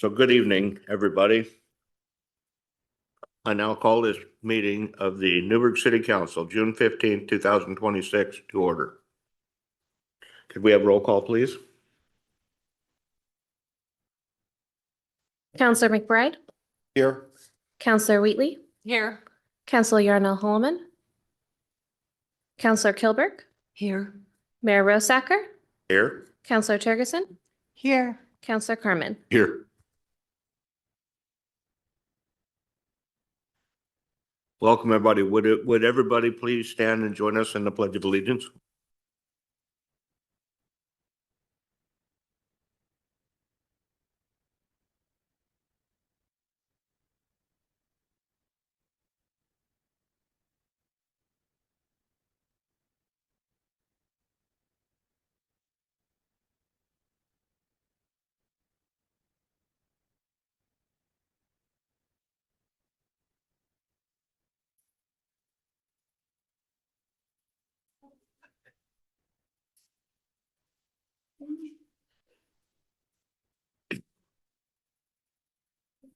So good evening, everybody. I now call this meeting of the Newberg City Council, June 15th, 2026 to order. Could we have roll call, please? Councillor McBride, Here. Councillor Wheatley, Here. Councillor Yarnell Holloman, Councillor Kilberg, Here. Mayor Rosacker, Here. Councillor Tergeson, Here. Councillor Carmen. Here. Welcome, everybody. Would everybody please stand and join us in the Pledge of Allegiance?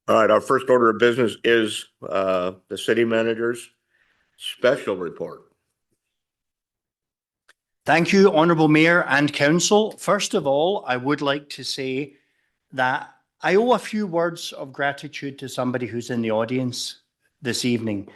All right, our first order of business is the city manager's special report. Thank you, Honourable Mayor and Council. First of all, I would like to say that I owe a few words of gratitude to somebody who's in the audience this evening.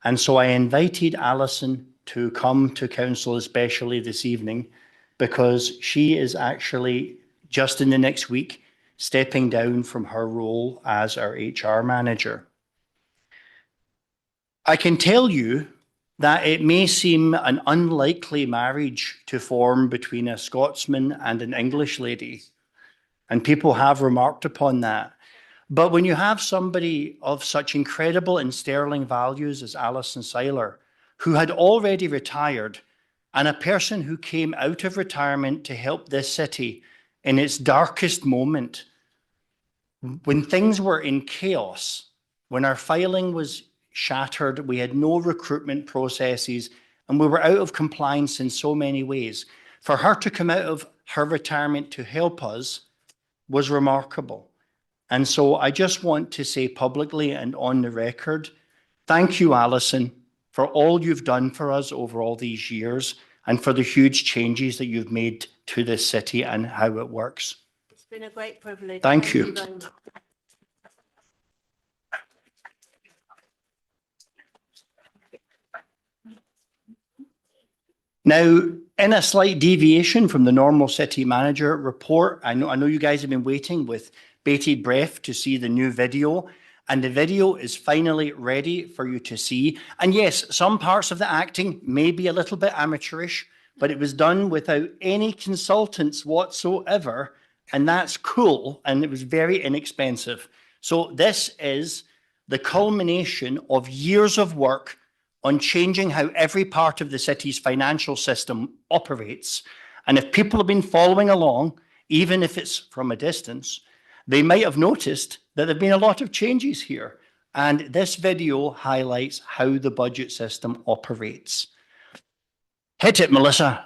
And so I invited Alison to come to Council especially this evening because she is actually just in the next week stepping down from her role as our HR manager. I can tell you that it may seem an unlikely marriage to form between a Scotsman and an English lady, and people have remarked upon that. But when you have somebody of such incredible and sterling values as Alison Seiler, who had already retired, and a person who came out of retirement to help this city in its darkest moment, when things were in chaos, when our filing was shattered, we had no recruitment processes, and we were out of compliance in so many ways. For her to come out of her retirement to help us was remarkable. And so I just want to say publicly and on the record, thank you, Alison, for all you've done for us over all these years and for the huge changes that you've made to this city and how it works. It's been a great privilege. Thank you. very much. Now, in a slight deviation from the normal city manager report, I know you guys have been waiting with bated breath to see the new video, and the video is finally ready for you to see. And yes, some parts of the acting may be a little bit amateurish, but it was done without any consultants whatsoever, and that's cool, and it was very inexpensive. So this is the culmination of years of work on changing how every part of the city's financial system operates. And if people have been following along, even if it's from a distance, they might have noticed that there have been a lot of changes here. And this video highlights how the budget system operates. Hit it, Melissa.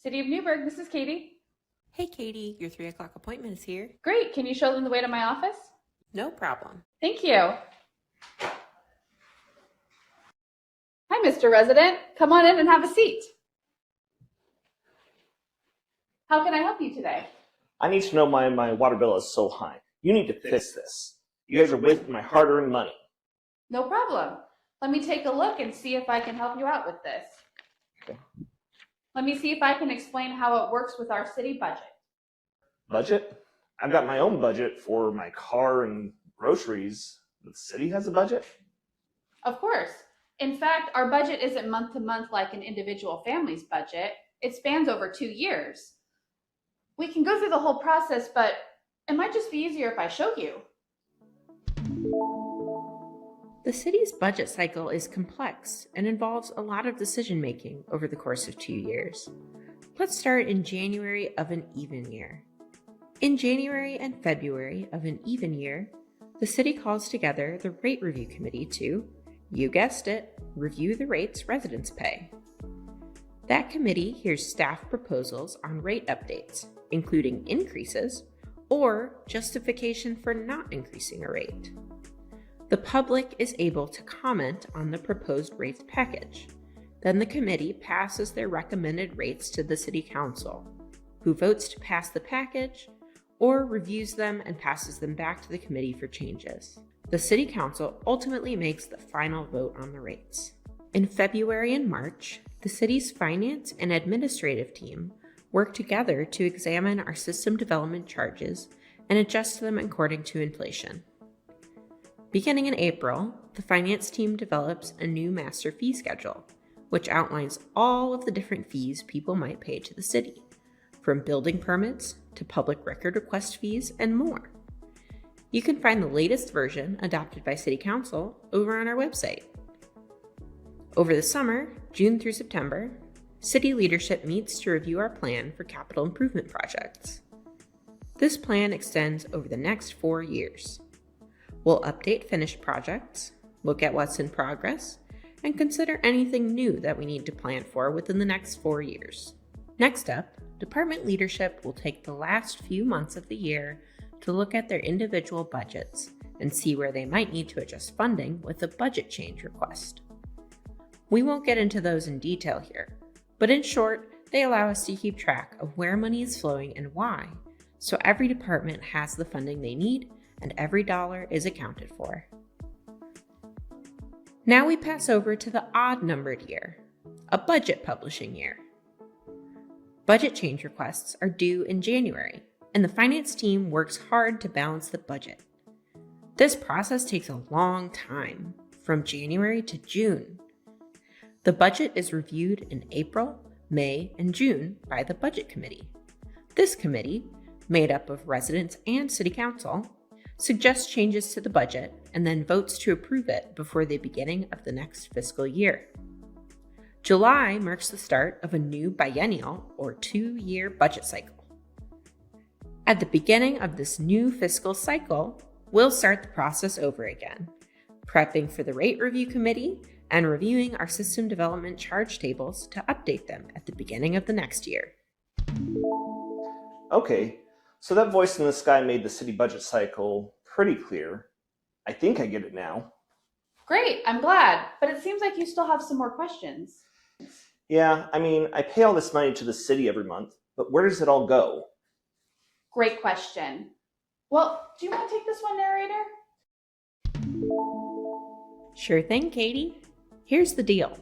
City of Newberg, this is Katie. Hey, Katie, your 3 o'clock appointment is here. Great, can you show them the way to my office? No problem. Thank you. Hi, Mr. Resident. Come on in and have a seat. How can I help you today? I need to know my water bill is so high. You need to fix this. You guys are wasting my hard-earned money. No problem. Let me take a look and see if I can help you out with this. Okay. Let me see if I can explain how it works with our city budget. Budget? I've got my own budget for my car and groceries. The city has a budget? Of course. In fact, our budget isn't month to month like an individual family's budget. It spans over 2 years. We can go through the whole process, but It might just be easier if I show you. The city's budget cycle is complex and involves a lot of decision making over the course of 2 years. Let's start in January of an even year. In January and February of an even year, the city calls together the Rate Review Committee to, you guessed it, review the rates residents pay. That committee hears staff proposals on rate updates, including increases or justification for not increasing a rate. The public is able to comment on the proposed rates package. Then the committee passes their recommended rates to the city council, who votes to pass the package or reviews them and passes them back to the committee for changes. The city council ultimately makes the final vote on the rates. In February and March, the city's finance and administrative team work together to examine our system development charges and adjust them according to inflation. Beginning in April, the finance team develops a new master fee schedule, which outlines all of the different fees people might pay to the city, from building permits to public record request fees and more. You can find the latest version adopted by City Council over on our website. Over the summer, June through September, city leadership meets to review our plan for capital improvement projects. This plan extends over the next 4 years. We'll update finished projects, look at what's in progress, and consider anything new that we need to plan for within the next 4 years. Next up, department leadership will take the last few months of the year to look at their individual budgets and see where they might need to adjust funding with a budget change request. We won't get into those in detail here, but in short, they allow us to keep track of where money is flowing and why, so every department has the funding they need and every dollar is accounted for. Now we pass over to the odd-numbered year, a budget publishing year. Budget change requests are due in January, and the finance team works hard to balance the budget. This process takes a long time, from January to June. The budget is reviewed in April, May, and June by the Budget Committee. This committee, made up of residents and City Council, suggests changes to the budget and then votes to approve it before the beginning of the next fiscal year. July marks the start of a new biennial or 2-year budget cycle. At the beginning of this new fiscal cycle, we'll start the process over again, prepping for the Rate Review Committee and reviewing our system development charge tables to update them at the beginning of the next year. Okay, so that voice in the sky made the city budget cycle pretty clear. I think I get it now. Great, I'm glad, but it seems like you still have some more questions. Yeah, I mean, I pay all this money to the city every month, but where does it all go? Great question. Well, do you want to take this one, narrator? Sure thing, Katie. Here's the deal.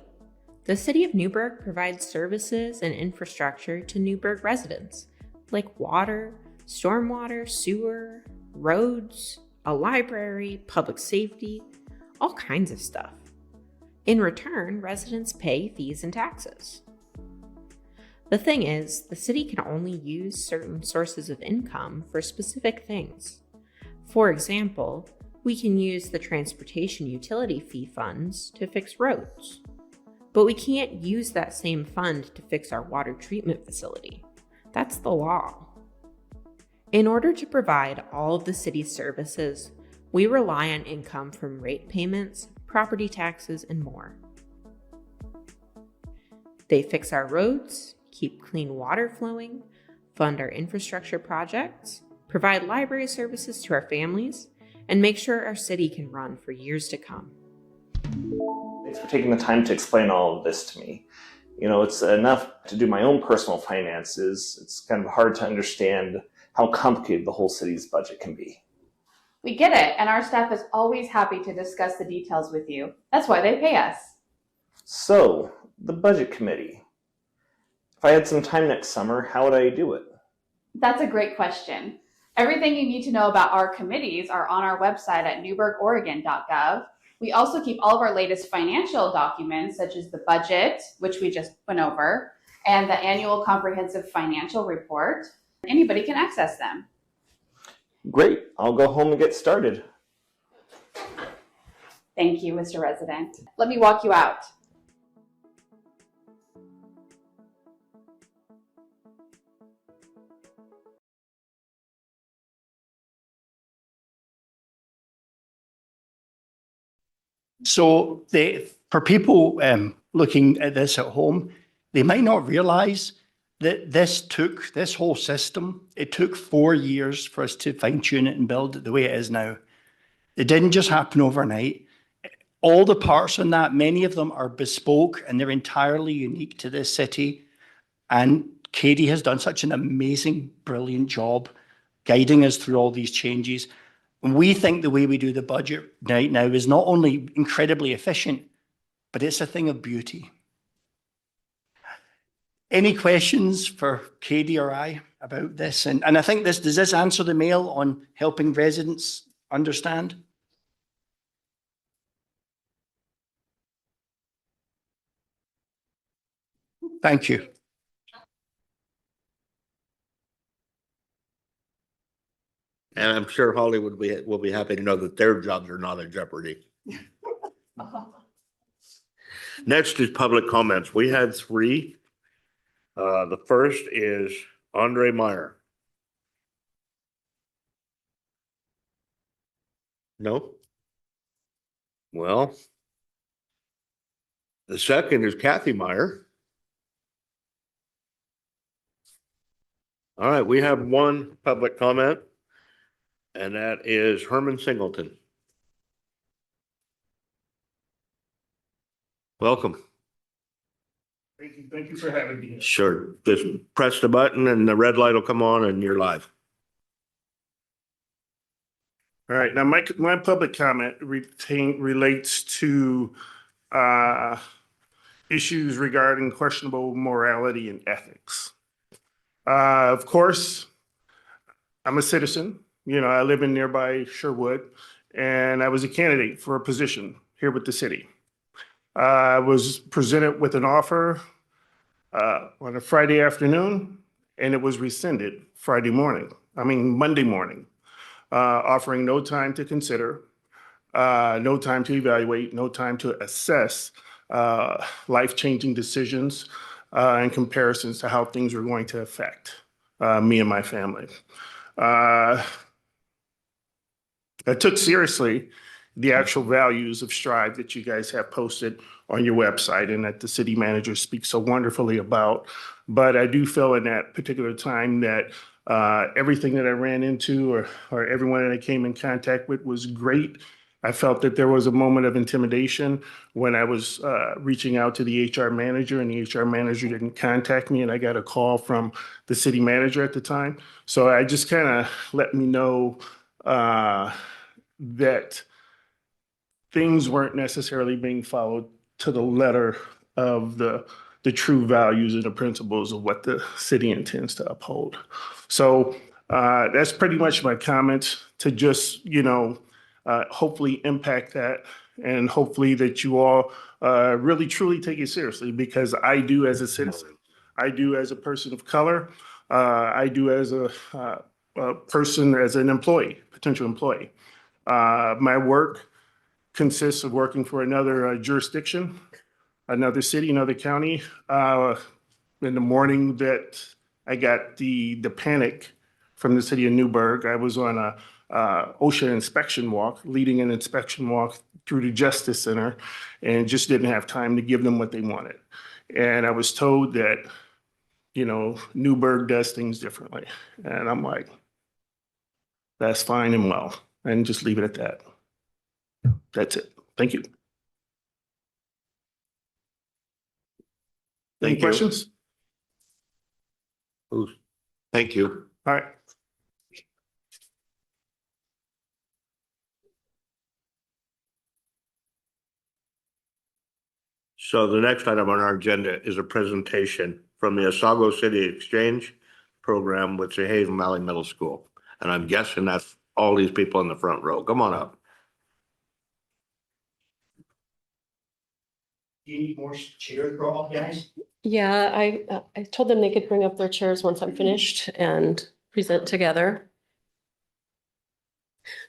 The city of Newberg provides services and infrastructure to Newberg residents, like water, stormwater, sewer, roads, a library, public safety, all kinds of stuff. In return, residents pay fees and taxes. The thing is, the city can only use certain sources of income for specific things. For example, we can use the transportation utility fee funds to fix roads, but we can't use that same fund to fix our water treatment facility. That's the law. In order to provide all of the city's services, we rely on income from rate payments, property taxes, and more. They fix our roads, keep clean water flowing, fund our infrastructure projects, provide library services to our families, and make sure our city can run for years to come. Thanks for taking the time to explain all of this to me. You know, it's enough to do my own personal finances. It's kind of hard to understand how complicated the whole city's budget can be. We get it, and our staff is always happy to discuss the details with you. That's why they pay us. So, the budget committee. If I had some time next summer, how would I do it? That's a great question. Everything you need to know about our committees are on our website at newbergoregon.gov. We also keep all of our latest financial documents, such as the budget, which we just went over, and the annual comprehensive financial report. Anybody can access them. Great. I'll go home and get started. Thank you, Mr. Resident. Let me walk you out. So for people looking at this at home, they might not realize that this whole system, it took 4 years for us to fine tune it and build it the way it is now. It didn't just happen overnight. All the parts on that, many of them are bespoke and they're entirely unique to this city. And Katie has done such an amazing, brilliant job guiding us through all these changes. And we think the way we do the budget right now is not only incredibly efficient, but it's a thing of beauty. Any questions for Katie or I about this? And I think does this answer the mail on helping residents understand? Thank you. And I'm sure Hollywood will be happy to know that their jobs are not in jeopardy. Next is public comments. We had 3. The first is Andre Meyer. No? Well, the second is Kathy Meyer. All right, we have 1 public comment, and that is Herman Singleton. Welcome. Thank you for having me. Sure. Just press the button and the red light will come on and you're live. All right, now my public comment relates to issues regarding questionable morality and ethics. Of course, I'm a citizen. You know, I live in nearby Sherwood, and I was a candidate for a position here with the city. I was presented with an offer on a Friday afternoon, and it was rescinded Monday morning, offering no time to consider, no time to evaluate, no time to assess life-changing decisions and comparisons to how things were going to affect me and my family. I took seriously the actual values of Strive that you guys have posted on your website and that the city manager speaks so wonderfully about. But I do feel in that particular time that everything that I ran into or everyone that I came in contact with was great. I felt that there was a moment of intimidation when I was reaching out to the HR manager, and the HR manager didn't contact me, and I got a call from the city manager at the time. So I just kind of let me know that things weren't necessarily being followed to the letter of the true values and the principles of what the city intends to uphold. So that's pretty much my comments to just, hopefully impact that, and hopefully that you all really truly take it seriously, because I do as a citizen, I do as a person of color, I do as a person, as an employee, potential employee. My work consists of working for another jurisdiction, another city, another county. In the morning that I got the panic from the city of Newberg, I was on a OSHA inspection walk, leading an inspection walk through the Justice Center, and just didn't have time to give them what they wanted. And I was told that, Newberg does things differently. And I'm like, that's fine and well, and just leave it at that. That's it. Thank you. Thank Any you. questions? Thank you. All right. So the next item on our agenda is a presentation from the Osago City Exchange program with the Haven Valley Middle School. And I'm guessing that's all these people in the front row. Come on up. Do you need more chairs for all guys? Yeah, I told them they could bring up their chairs once I'm finished and present together.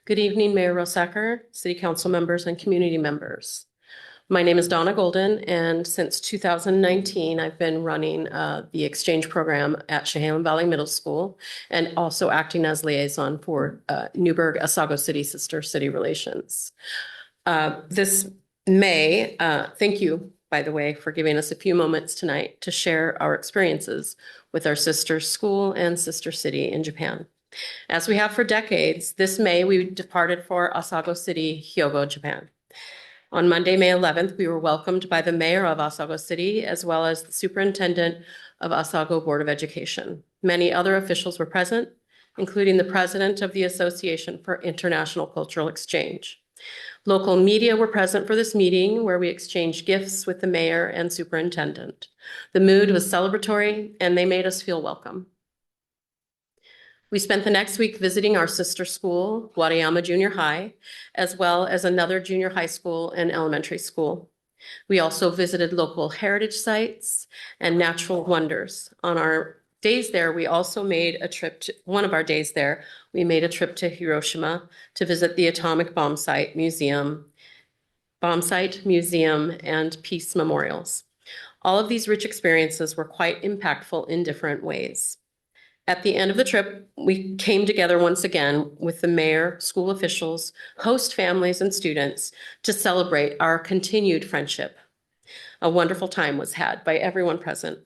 Good evening, Mayor Rosacker, City Council members, and community members. My name is Donna Golden, and since 2019, I've been running the exchange program at Chehalis Valley Middle School and also acting as liaison for Newberg, Osago City Sister City Relations. This May, thank you, by the way, for giving us a few moments tonight to share our experiences with our sister school and sister city in Japan. As we have for decades, this May we departed for Osago City, Hyogo, Japan. On Monday, May 11th, we were welcomed by the mayor of Osago City, as well as the superintendent of Osago Board of Education. Many other officials were present, including the president of the Association for International Cultural Exchange. Local media were present for this meeting, where we exchanged gifts with the mayor and superintendent. The mood was celebratory, and they made us feel welcome. We spent the next week visiting our sister school, Guarayama Junior High, as well as another junior high school and elementary school. We also visited local heritage sites and natural wonders. On our days there, we also made a trip to, one of our days there, we made a trip to Hiroshima to visit the Atomic Bomb Site Museum, and peace memorials. All of these rich experiences were quite impactful in different ways. At the end of the trip, we came together once again with the mayor, school officials, host families, and students to celebrate our continued friendship. A wonderful time was had by everyone present.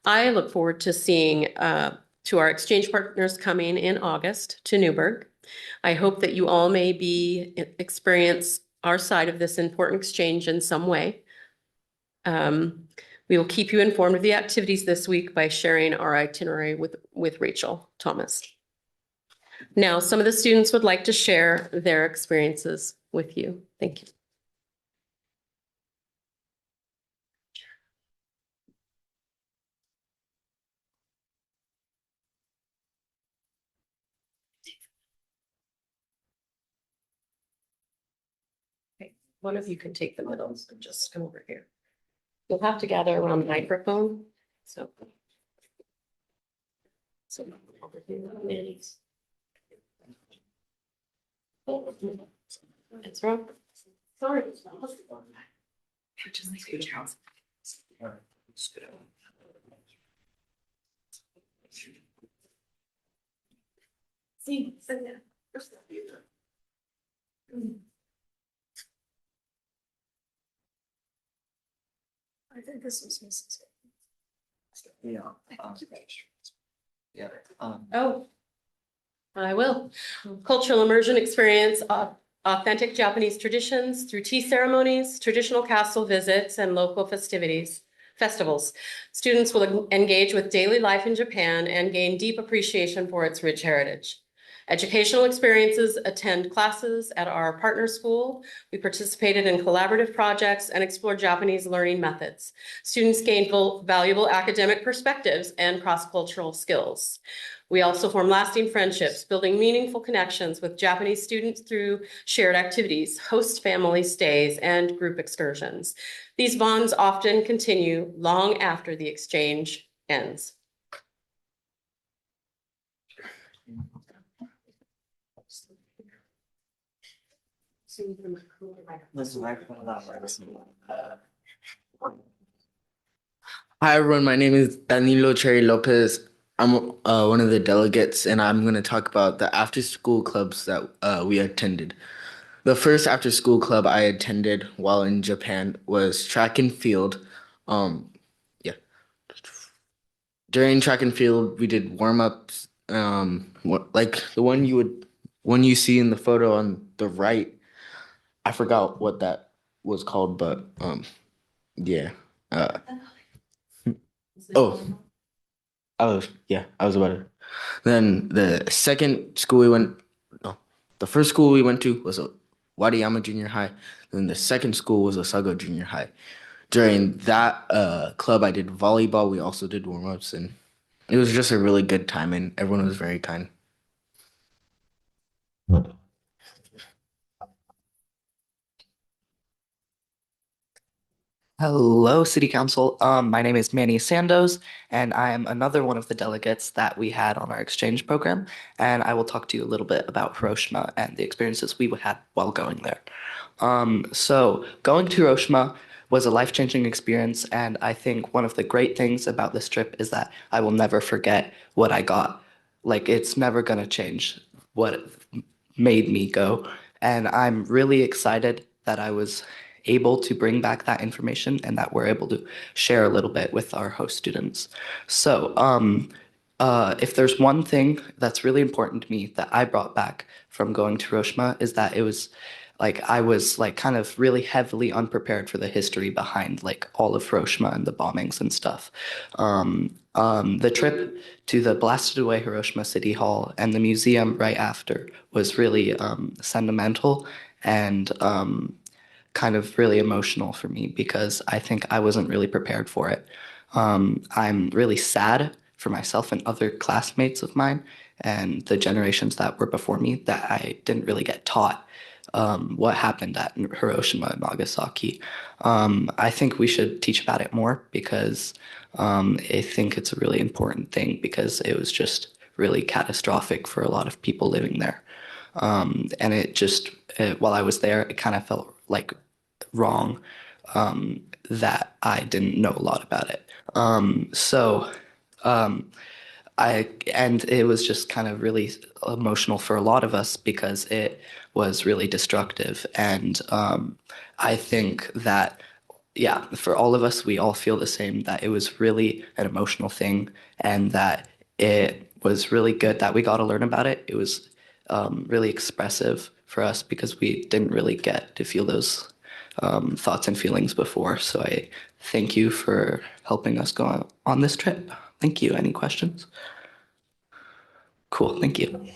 I look forward to seeing to our exchange partners coming in August to Newberg. I hope that you all may experience our side of this important exchange in some way. We will keep you informed of the activities this week by sharing our itinerary with Rachel Thomas. Now, some of the students would like to share their experiences with you. Thank you. Okay, one of you can take the middle, so just come over here. You'll have to gather around the microphone. So over here, Nanny's. It's wrong. Sorry. Just like your house. See, I think this was Mrs. Yeah. Oh, I will. Cultural immersion experience, authentic Japanese traditions through tea ceremonies, traditional castle visits, and local festivals. Students will engage with daily life in Japan and gain deep appreciation for its rich heritage. Educational experiences, attend classes at our partner school. We participated in collaborative projects and explored Japanese learning methods. Students gained valuable academic perspectives and cross-cultural skills. We also form lasting friendships, building meaningful connections with Japanese students through shared activities, host family stays, and group excursions. These bonds often continue long after the exchange ends. Hi everyone, my name is Danilo Cherry Lopez. I'm one of the delegates, and I'm going to talk about the after-school clubs that we attended. The first after-school club I attended while in Japan was track and field. During track and field, we did warm-ups, like the one you see in the photo on the right. I forgot what that was called, but yeah. Oh, I was about to. Then the first school we went to was Wadayama Junior High. Then the second school was Osago Junior High. During that club, I did volleyball. We also did warm-ups, and it was just a really good time, and everyone was very kind. Hello, City Council. My name is Manny Sandoz, and I am another one of the delegates that we had on our exchange program. And I will talk to you a little bit about Hiroshima and the experiences we had while going there. So going to Hiroshima was a life-changing experience, and I think one of the great things about this trip is that I will never forget what I got. Like, it's never gonna change what made me go. And I'm really excited that I was able to bring back that information and that we're able to share a little bit with our host students. So, if there's one thing that's really important to me that I brought back from going to Hiroshima is that it was like I was like kind of really heavily unprepared for the history behind like all of Hiroshima and the bombings and stuff. The trip to the blasted away Hiroshima City Hall and the museum right after was really sentimental and kind of really emotional for me because I think I wasn't really prepared for it. I'm really sad for myself and other classmates of mine and the generations that were before me that I didn't really get taught what happened at Hiroshima and Nagasaki. I think we should teach about it more because I think it's a really important thing because it was just really catastrophic for a lot of people living there. And while I was there, it kind of felt like wrong that I didn't know a lot about it. So and it was just kind of really emotional for a lot of us because it was really destructive. And I think that, yeah, for all of us, we all feel the same that it was really an emotional thing and that it was really good that we got to learn about it. It was really expressive for us because we didn't really get to feel those thoughts and feelings before. So I thank you for helping us go on this trip. Thank you. Any questions? Cool. Thank you.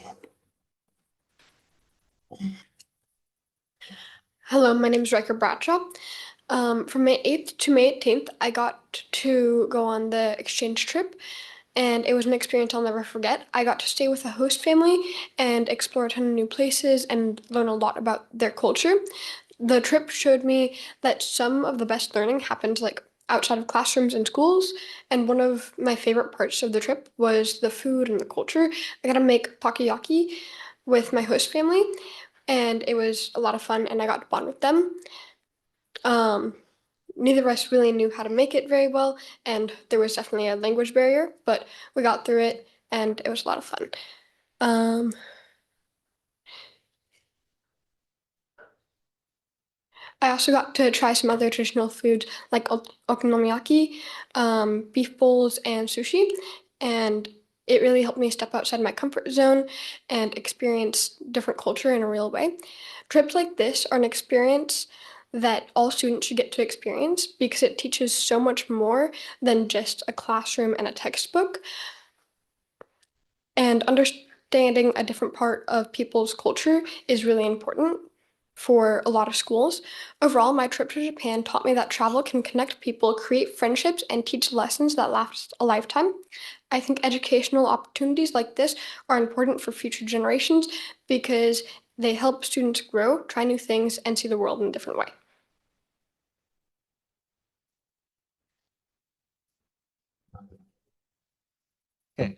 Hello, my name is Riker Bradshaw. From May 8th to May 18th, I got to go on the exchange trip, and it was an experience I'll never forget. I got to stay with a host family and explore a ton of new places and learn a lot about their culture. The trip showed me that some of the best learning happens like outside of classrooms and schools, and one of my favorite parts of the trip was the food and the culture. I got to make takoyaki with my host family, and it was a lot of fun, and I got to bond with them. Um, Neither of us really knew how to make it very well, and there was definitely a language barrier, but we got through it, and it was a lot of fun. Um, I also got to try some other traditional foods like okonomiyaki, beef bowls, and sushi, and it really helped me step outside my comfort zone and experience different culture in a real way. Trips like this are an experience that all students should get to experience because it teaches so much more than just a classroom and a textbook. And understanding a different part of people's culture is really important for a lot of schools. Overall, my trip to Japan taught me that travel can connect people, create friendships, and teach lessons that last a lifetime. I think educational opportunities like this are important for future generations because they help students grow, try new things, and see the world in a different way. Okay.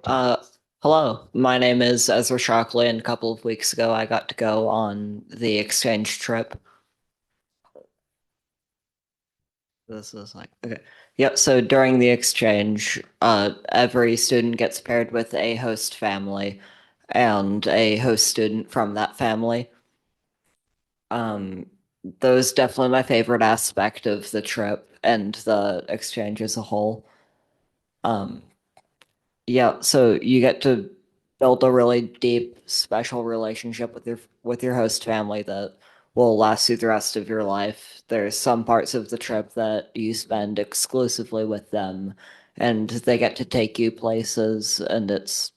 Uh, Hello, my name is Ezra Shockley, and a couple of weeks ago I got to go on the exchange trip. This is like, okay. Yep, so during the exchange, every student gets paired with a host family and a host student from that family. Those definitely my favorite aspect of the trip and the exchange as a whole. Yeah, so you get to build a really deep, special relationship with your host family that will last you the rest of your life. There's some parts of the trip that you spend exclusively with them, and they get to take you places, and it's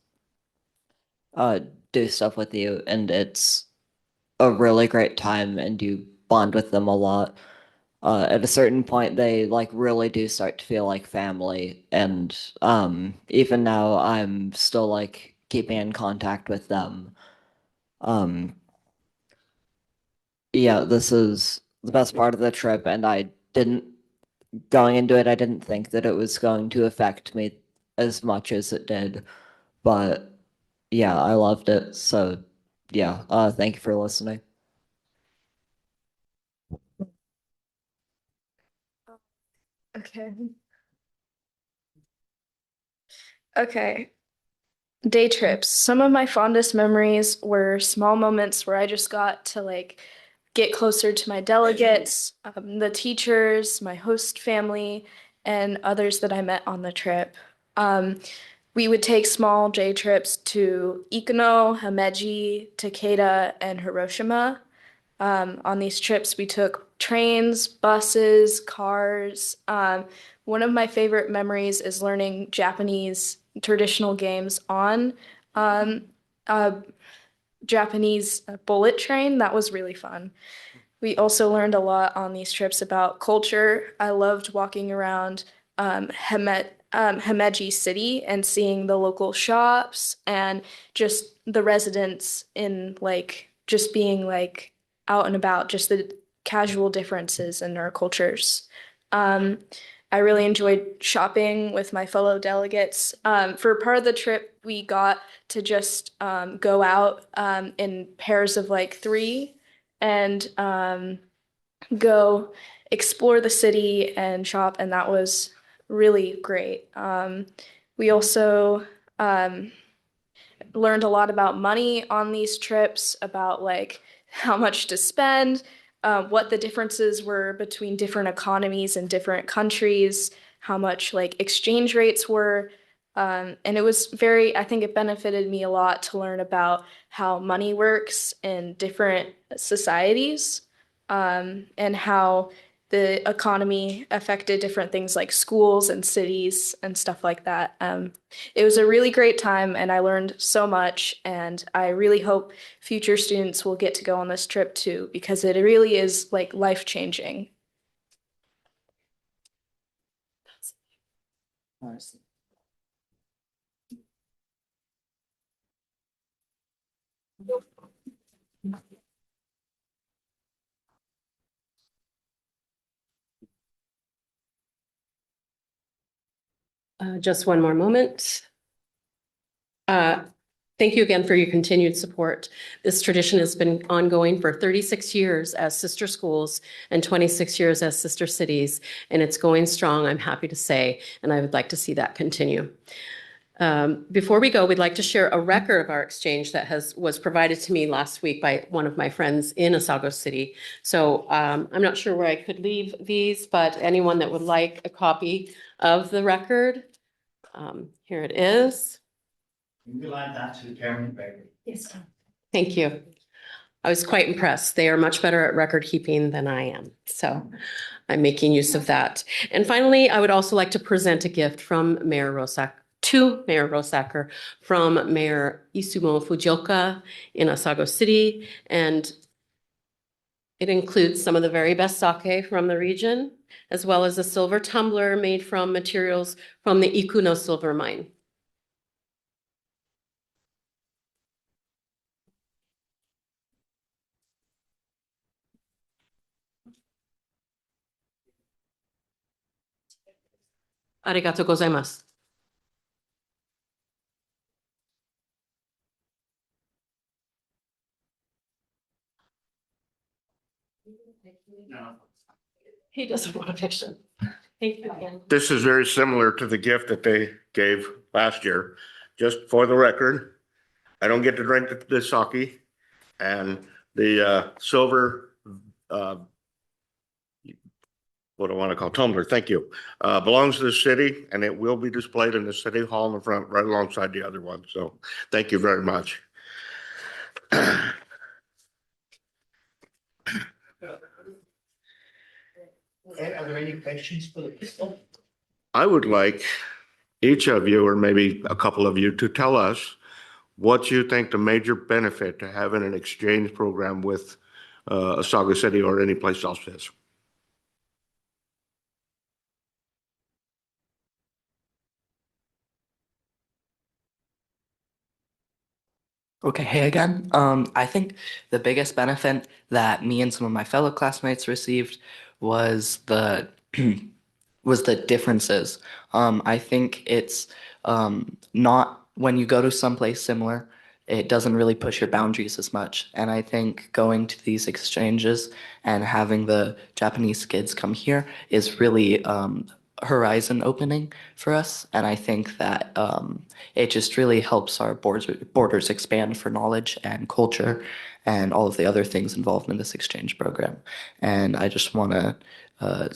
do stuff with you, and it's a really great time, and you bond with them a lot. At a certain point, they like really do start to feel like family, and even now, I'm still like keeping in contact with them. Um, yeah, this is the best part of the trip, and I didn't going into it, I didn't think that it was going to affect me as much as it did. But yeah, I loved it. So yeah, thank you for listening. Okay. Okay. Day trips. Some of my fondest memories were small moments where I just got to like get closer to my delegates, the teachers, my host family, and others that I met on the trip. We would take small day trips to Ikono, Himeji, Takeda, and Hiroshima. On these trips, we took trains, buses, cars. One of my favorite memories is learning Japanese traditional games on um, a Japanese bullet train. That was really fun. We also learned a lot on these trips about culture. I loved walking around Himeji City and seeing the local shops and just the residents in like just being like out and about, just the casual differences in our cultures. Um, I really enjoyed shopping with my fellow delegates. For part of the trip, we got to just go out in pairs of like three and go explore the city and shop, and that was really great. We also learned a lot about money on these trips, about like how much to spend, what the differences were between different economies and different countries, how much like exchange rates were. And it was very, I think it benefited me a lot to learn about how money works in different societies, and how the economy affected different things like schools and cities and stuff like that. It was a really great time and I learned so much, and I really hope future students will get to go on this trip too, because it really is like life-changing. Just one more moment. Thank you again for your continued support. This tradition has been ongoing for 36 years as sister schools and 26 years as sister cities, and it's going strong, I'm happy to say, and I would like to see that continue. Before we go, we'd like to share a record of our exchange that was provided to me last week by one of my friends in Osago City. So I'm not sure where I could leave these, but anyone that would like a copy of the record, here it is. We'll add that to the permanent record. Yes. Thank you. I was quite impressed. They are much better at record keeping than I am. So I'm making use of that. And finally, I would also like to present a gift from Mayor Rosacker from Mayor Isumo Fujioka in Osago City. And it includes some of the very best sake from the region, as well as a silver tumbler made from materials from the Ikuno silver mine. Arigatou gozaimasu. No. He doesn't want a picture. Thank you again. This is very similar to the gift that they gave last year. Just for the record, I don't get to drink the sake, and the silver, what do I want to call tumbler, thank you, belongs to the city, and it will be displayed in the city hall in the front, right alongside the other one. So thank you very much. Are there any questions for the people? I would like each of you, or maybe a couple of you, to tell us what you think the major benefit to having an exchange program with Osago City or any place else is. Okay, hey again. I think the biggest benefit that me and some of my fellow classmates received was the was the differences. I think it's not when you go to someplace similar, it doesn't really push your boundaries as much. And I think going to these exchanges and having the Japanese kids come here is really horizon opening for us. And I think that it just really helps our borders expand for knowledge and culture and all of the other things involved in this exchange program. And I just want to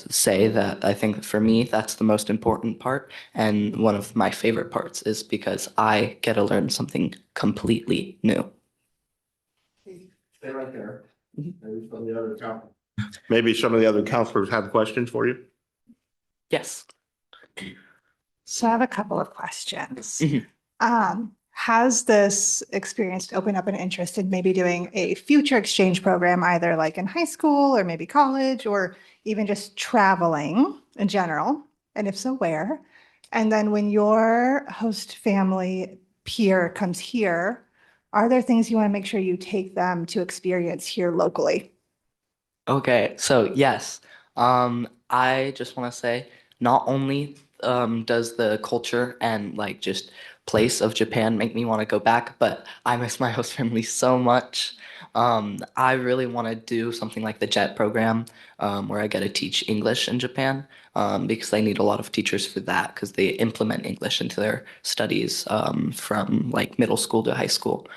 say that I think for me, that's the most important part. And one of my favorite parts is because I get to learn something completely new. Stay right there. Maybe some of the other counselors have questions for you? Yes. So I have a couple of questions. Mhm. Has this experience opened up an interest in maybe doing a future exchange program, either like in high school or maybe college, or even just traveling in general? And if so, where? And then when your host family peer comes here, are there things you want to make sure you take them to experience here locally? Okay, so yes, I just want to say not only does the culture and like just place of Japan make me want to go back, but I miss my host family so much. I really want to do something like the JET program, where I get to teach English in Japan, because they need a lot of teachers for that because they implement English into their studies from like middle school to high school.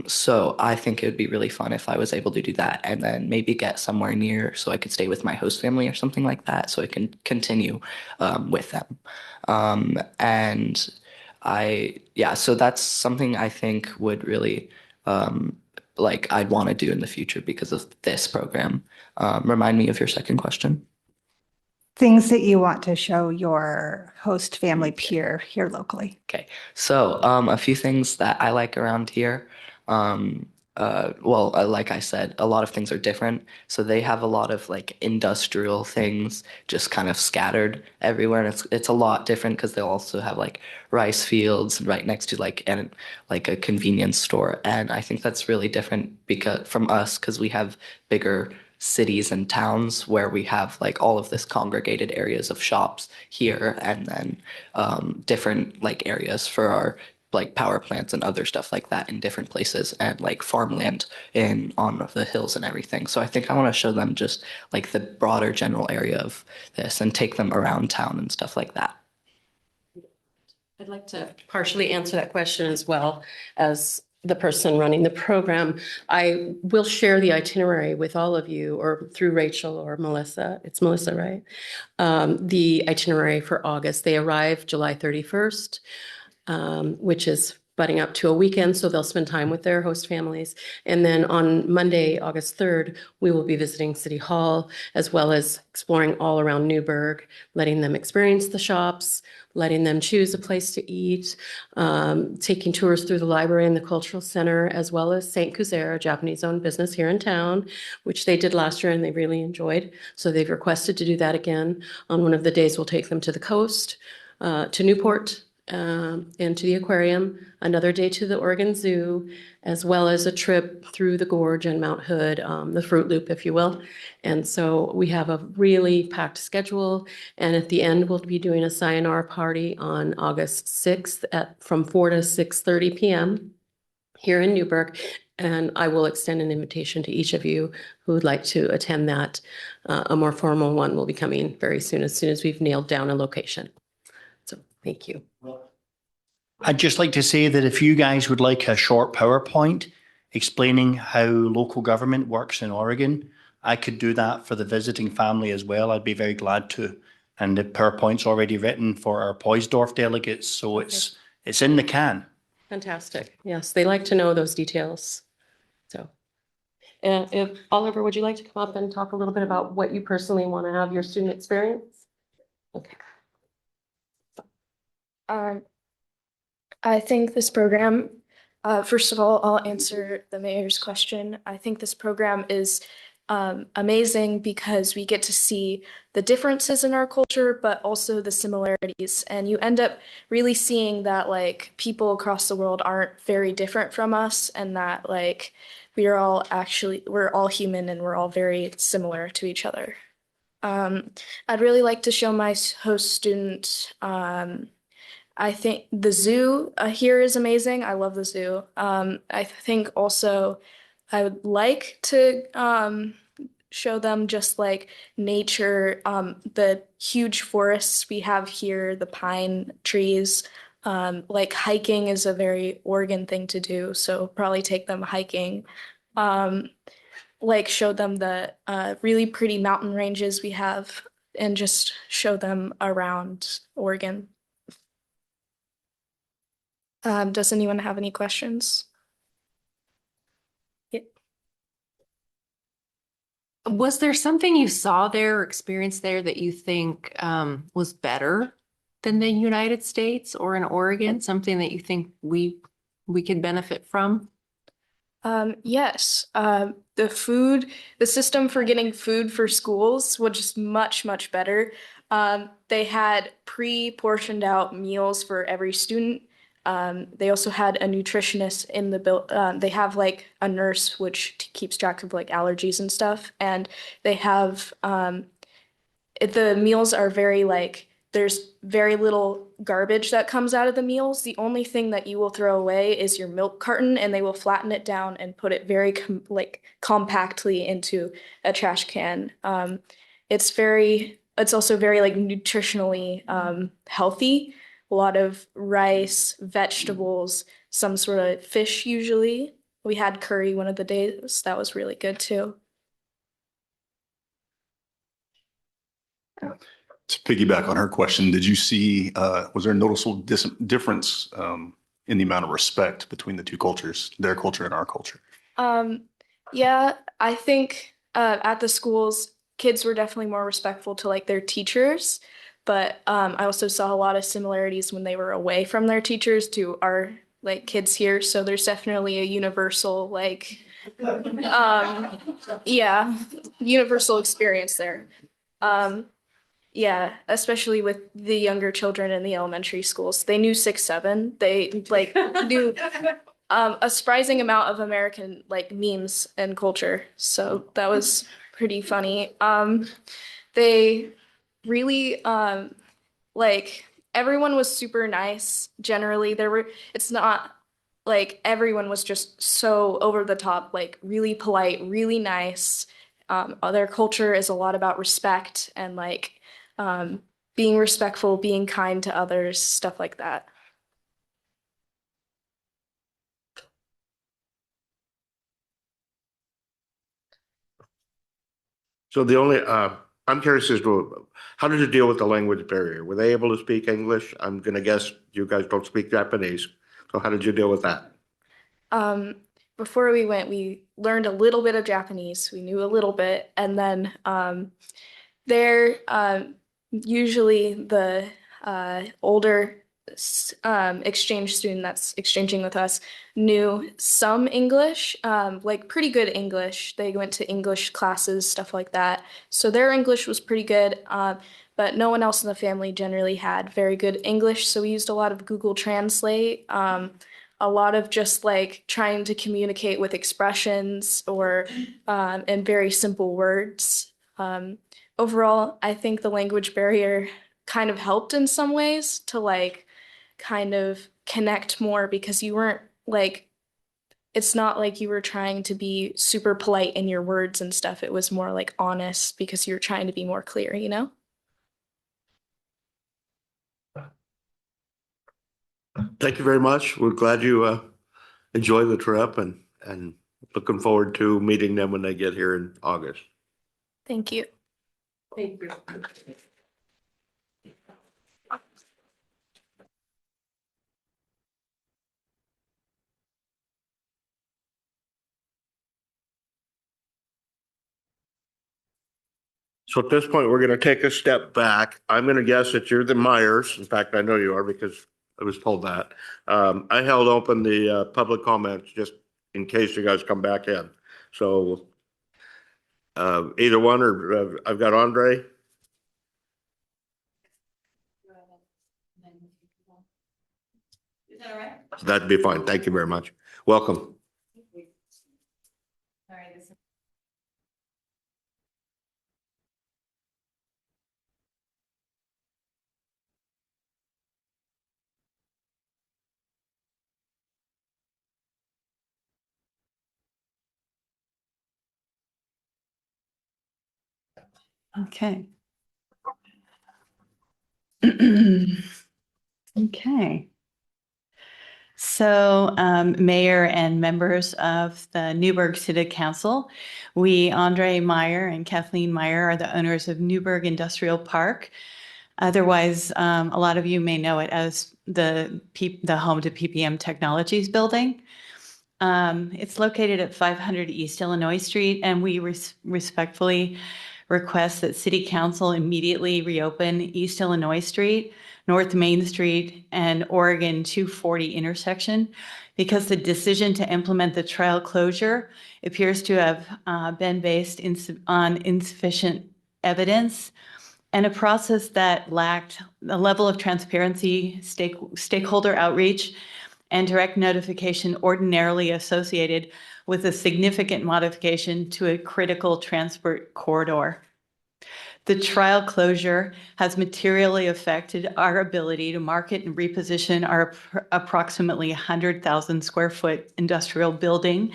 So I think it would be really fun if I was able to do that and then maybe get somewhere near so I could stay with my host family or something like that so I can continue with them. And yeah, so that's something I think would really like I'd want to do in the future because of this program. Remind me of your second question. Things that you want to show your host family peer here locally. Okay, so a few things that I like around here. Like I said, a lot of things are different. So they have a lot of like industrial things just kind of scattered everywhere, and it's a lot different because they'll also have like rice fields right next to like a convenience store, and I think that's really different because from us because we have bigger cities and towns where we have like all of this congregated areas of shops here and then different like areas for our like power plants and other stuff like that in different places and like farmland in on the hills and everything. So I think I want to show them just like the broader general area of this and take them around town and stuff like that. I'd like to partially answer that question as well as the person running the program. I will share the itinerary with all of you or through Rachel or Melissa. It's Melissa, right? The itinerary for August. They arrive July 31st, which is butting up to a weekend, so they'll spend time with their host families. And then on Monday, August 3rd, we will be visiting City Hall, as well as exploring all around Newberg, letting them experience the shops, letting them choose a place to eat, taking tours through the library and the cultural center, as well as St. Kuzair, a Japanese-owned business here in town, which they did last year and they really enjoyed. So they've requested to do that again. On one of the days, we'll take them to the coast, to Newport, and to the aquarium, another day to the Oregon Zoo, as well as a trip through the gorge and Mount Hood, the Fruit Loop, if you will. And so we have a really packed schedule. And at the end, we'll be doing a sayonara party on August 6th from 4 to 6:30 p.m. here in Newberg. And I will extend an invitation to each of you who would like to attend that. A more formal one will be coming very soon as we've nailed down a location. So thank you. I'd just like to say that if you guys would like a short PowerPoint explaining how local government works in Oregon, I could do that for the visiting family as well. I'd be very glad to. And the PowerPoint's already written for our Poisdorf delegates, so it's in the can. Fantastic. Yes, they like to know those details. So if Oliver, would you like to come up and talk a little bit about what you personally want to have your student experience? Okay. I think this program, first of all, I'll answer the mayor's question. I think this program is amazing because we get to see the differences in our culture, but also the similarities. And you end up really seeing that like people across the world aren't very different from us, and that like we're all human and we're all very similar to each other. I'd really like to show my host student. I think the zoo here is amazing. I love the zoo. I think also I would like to show them just like nature, the huge forests we have here, the pine trees. Like hiking is a very Oregon thing to do, so probably take them hiking. Like show them the really pretty mountain ranges we have and just show them around Oregon. Does anyone have any questions? Yeah. Was there something you saw there or experienced there that you think was better than the United States or in Oregon? Something that you think we could benefit from? Yes, the system for getting food for schools was just much, much better. They had pre-portioned out meals for every student. They also had a nutritionist in the they have like a nurse which keeps track of like allergies and stuff. And they have, the meals are very like, there's very little garbage that comes out of the meals. The only thing that you will throw away is your milk carton, and they will flatten it down and put it very compactly into a trash can. It's also very like nutritionally healthy. A lot of rice, vegetables, some sort of fish usually. We had curry one of the days. That was really good too. To piggyback on her question, did you see, was there a noticeable difference in the amount of respect between the two cultures, their culture and our culture? Yeah, I think at the schools, kids were definitely more respectful to like their teachers, but I also saw a lot of similarities when they were away from their teachers to our like kids here. So there's definitely a universal like, yeah, universal experience there. Yeah, especially with the younger children in the elementary schools. They knew 6'7". They like knew a surprising amount of American like memes and culture. So that was pretty funny. They really like everyone was super nice. Generally, it's not like everyone was just so over the top, like really polite, really nice. Their culture is a lot about respect and like being respectful, being kind to others, stuff like that. So the only, I'm curious as to, how did you deal with the language barrier? Were they able to speak English? I'm gonna guess you guys don't speak Japanese. So how did you deal with that? Before we went, we learned a little bit of Japanese. We knew a little bit, and then there usually the older exchange student that's exchanging with us knew some English, like pretty good English. They went to English classes, stuff like that. So their English was pretty good, but no one else in the family generally had very good English. So we used a lot of Google Translate, a lot of just like trying to communicate with expressions or in very simple words. Overall, I think the language barrier kind of helped in some ways to like kind of connect more because you weren't like, it's not like you were trying to be super polite in your words and stuff. It was more like honest because you were trying to be more clear, you know? Thank you very much. We're glad you enjoy the trip and looking forward to meeting them when they get here in August. Thank you. Thank you. So at this point, we're going to take a step back. I'm going to guess that you're the Myers. In fact, I know you are because I was told that. I held open the public comments just in case you guys come back in. So either one or I've got Andre. Is that all right? That'd be fine. Thank you very much. Welcome. Okay. Okay. So, Mayor and members of the Newberg City Council, we, Andre Meyer and Kathleen Meyer, are the owners of Newberg Industrial Park. Otherwise, a lot of you may know it as the home to PPM Technologies building. It's located at 500 East Illinois Street, and we respectfully request that City Council immediately reopen East Illinois Street, North Main Street, and Oregon 240 intersection because the decision to implement the trail closure appears to have been based on insufficient evidence and a process that lacked a level of transparency, stakeholder outreach, and direct notification ordinarily associated with a significant modification to a critical transport corridor. The trial closure has materially affected our ability to market and reposition our approximately 100,000 square foot industrial building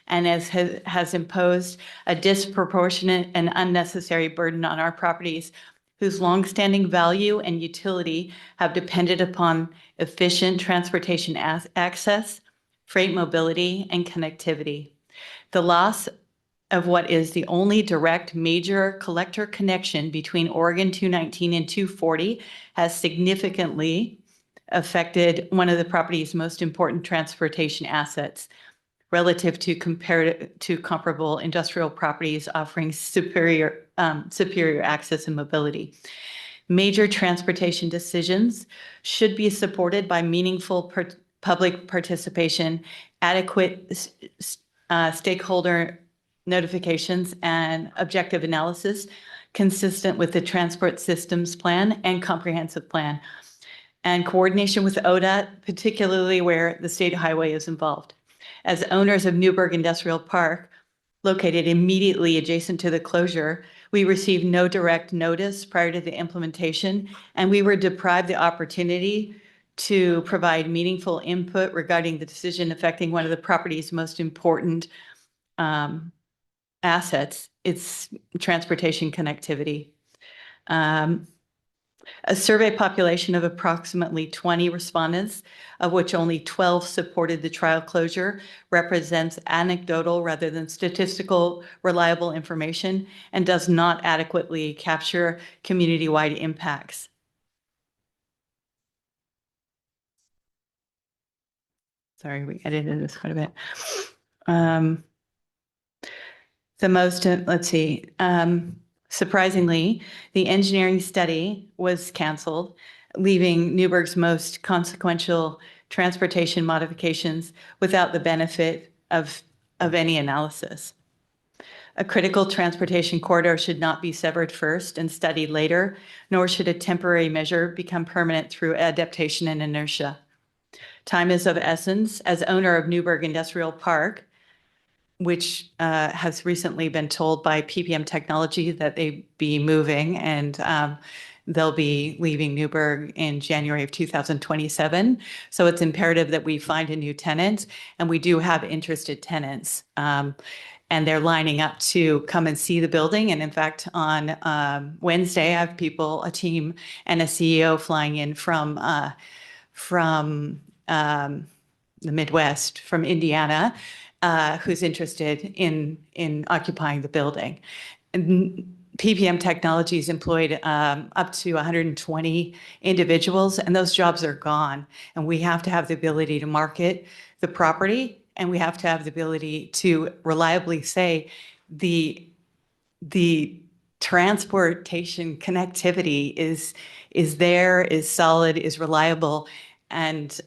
and has imposed a disproportionate and unnecessary burden on our properties whose longstanding value and utility have depended upon efficient transportation access, freight mobility, and connectivity. The loss of what is the only direct major collector connection between Oregon 219 and 240 has significantly affected one of the property's most important transportation assets relative to comparable industrial properties offering superior access and mobility. Major transportation decisions should be supported by meaningful public participation, adequate stakeholder notifications, and objective analysis consistent with the Transport Systems Plan and Comprehensive Plan, and coordination with ODOT, particularly where the state highway is involved. As owners of Newberg Industrial Park, located immediately adjacent to the closure, we received no direct notice prior to the implementation, and we were deprived the opportunity to provide meaningful input regarding the decision affecting one of the property's most important assets, its transportation connectivity. A survey population of approximately 20 respondents, of which only 12 supported the trial closure, represents anecdotal rather than statistical reliable information and does not adequately capture community-wide impacts. Sorry, we edited this quite a bit. Surprisingly, the engineering study was canceled, leaving Newberg's most consequential transportation modifications without the benefit of any analysis. A critical transportation corridor should not be severed first and studied later, nor should a temporary measure become permanent through adaptation and inertia. Time is of essence. As owner of Newberg Industrial Park, which has recently been told by PPM Technology that they be moving and they'll be leaving Newberg in January of 2027. So it's imperative that we find a new tenant, and we do have interested tenants. And they're lining up to come and see the building. And in fact, on Wednesday, I have a team and a CEO flying in from the Midwest, from Indiana, who's interested in occupying the building. And PPM Technologies employed up to 120 individuals, and those jobs are gone. And we have to have the ability to market the property, and we have to have the ability to reliably say the transportation connectivity is there, is solid, is reliable, and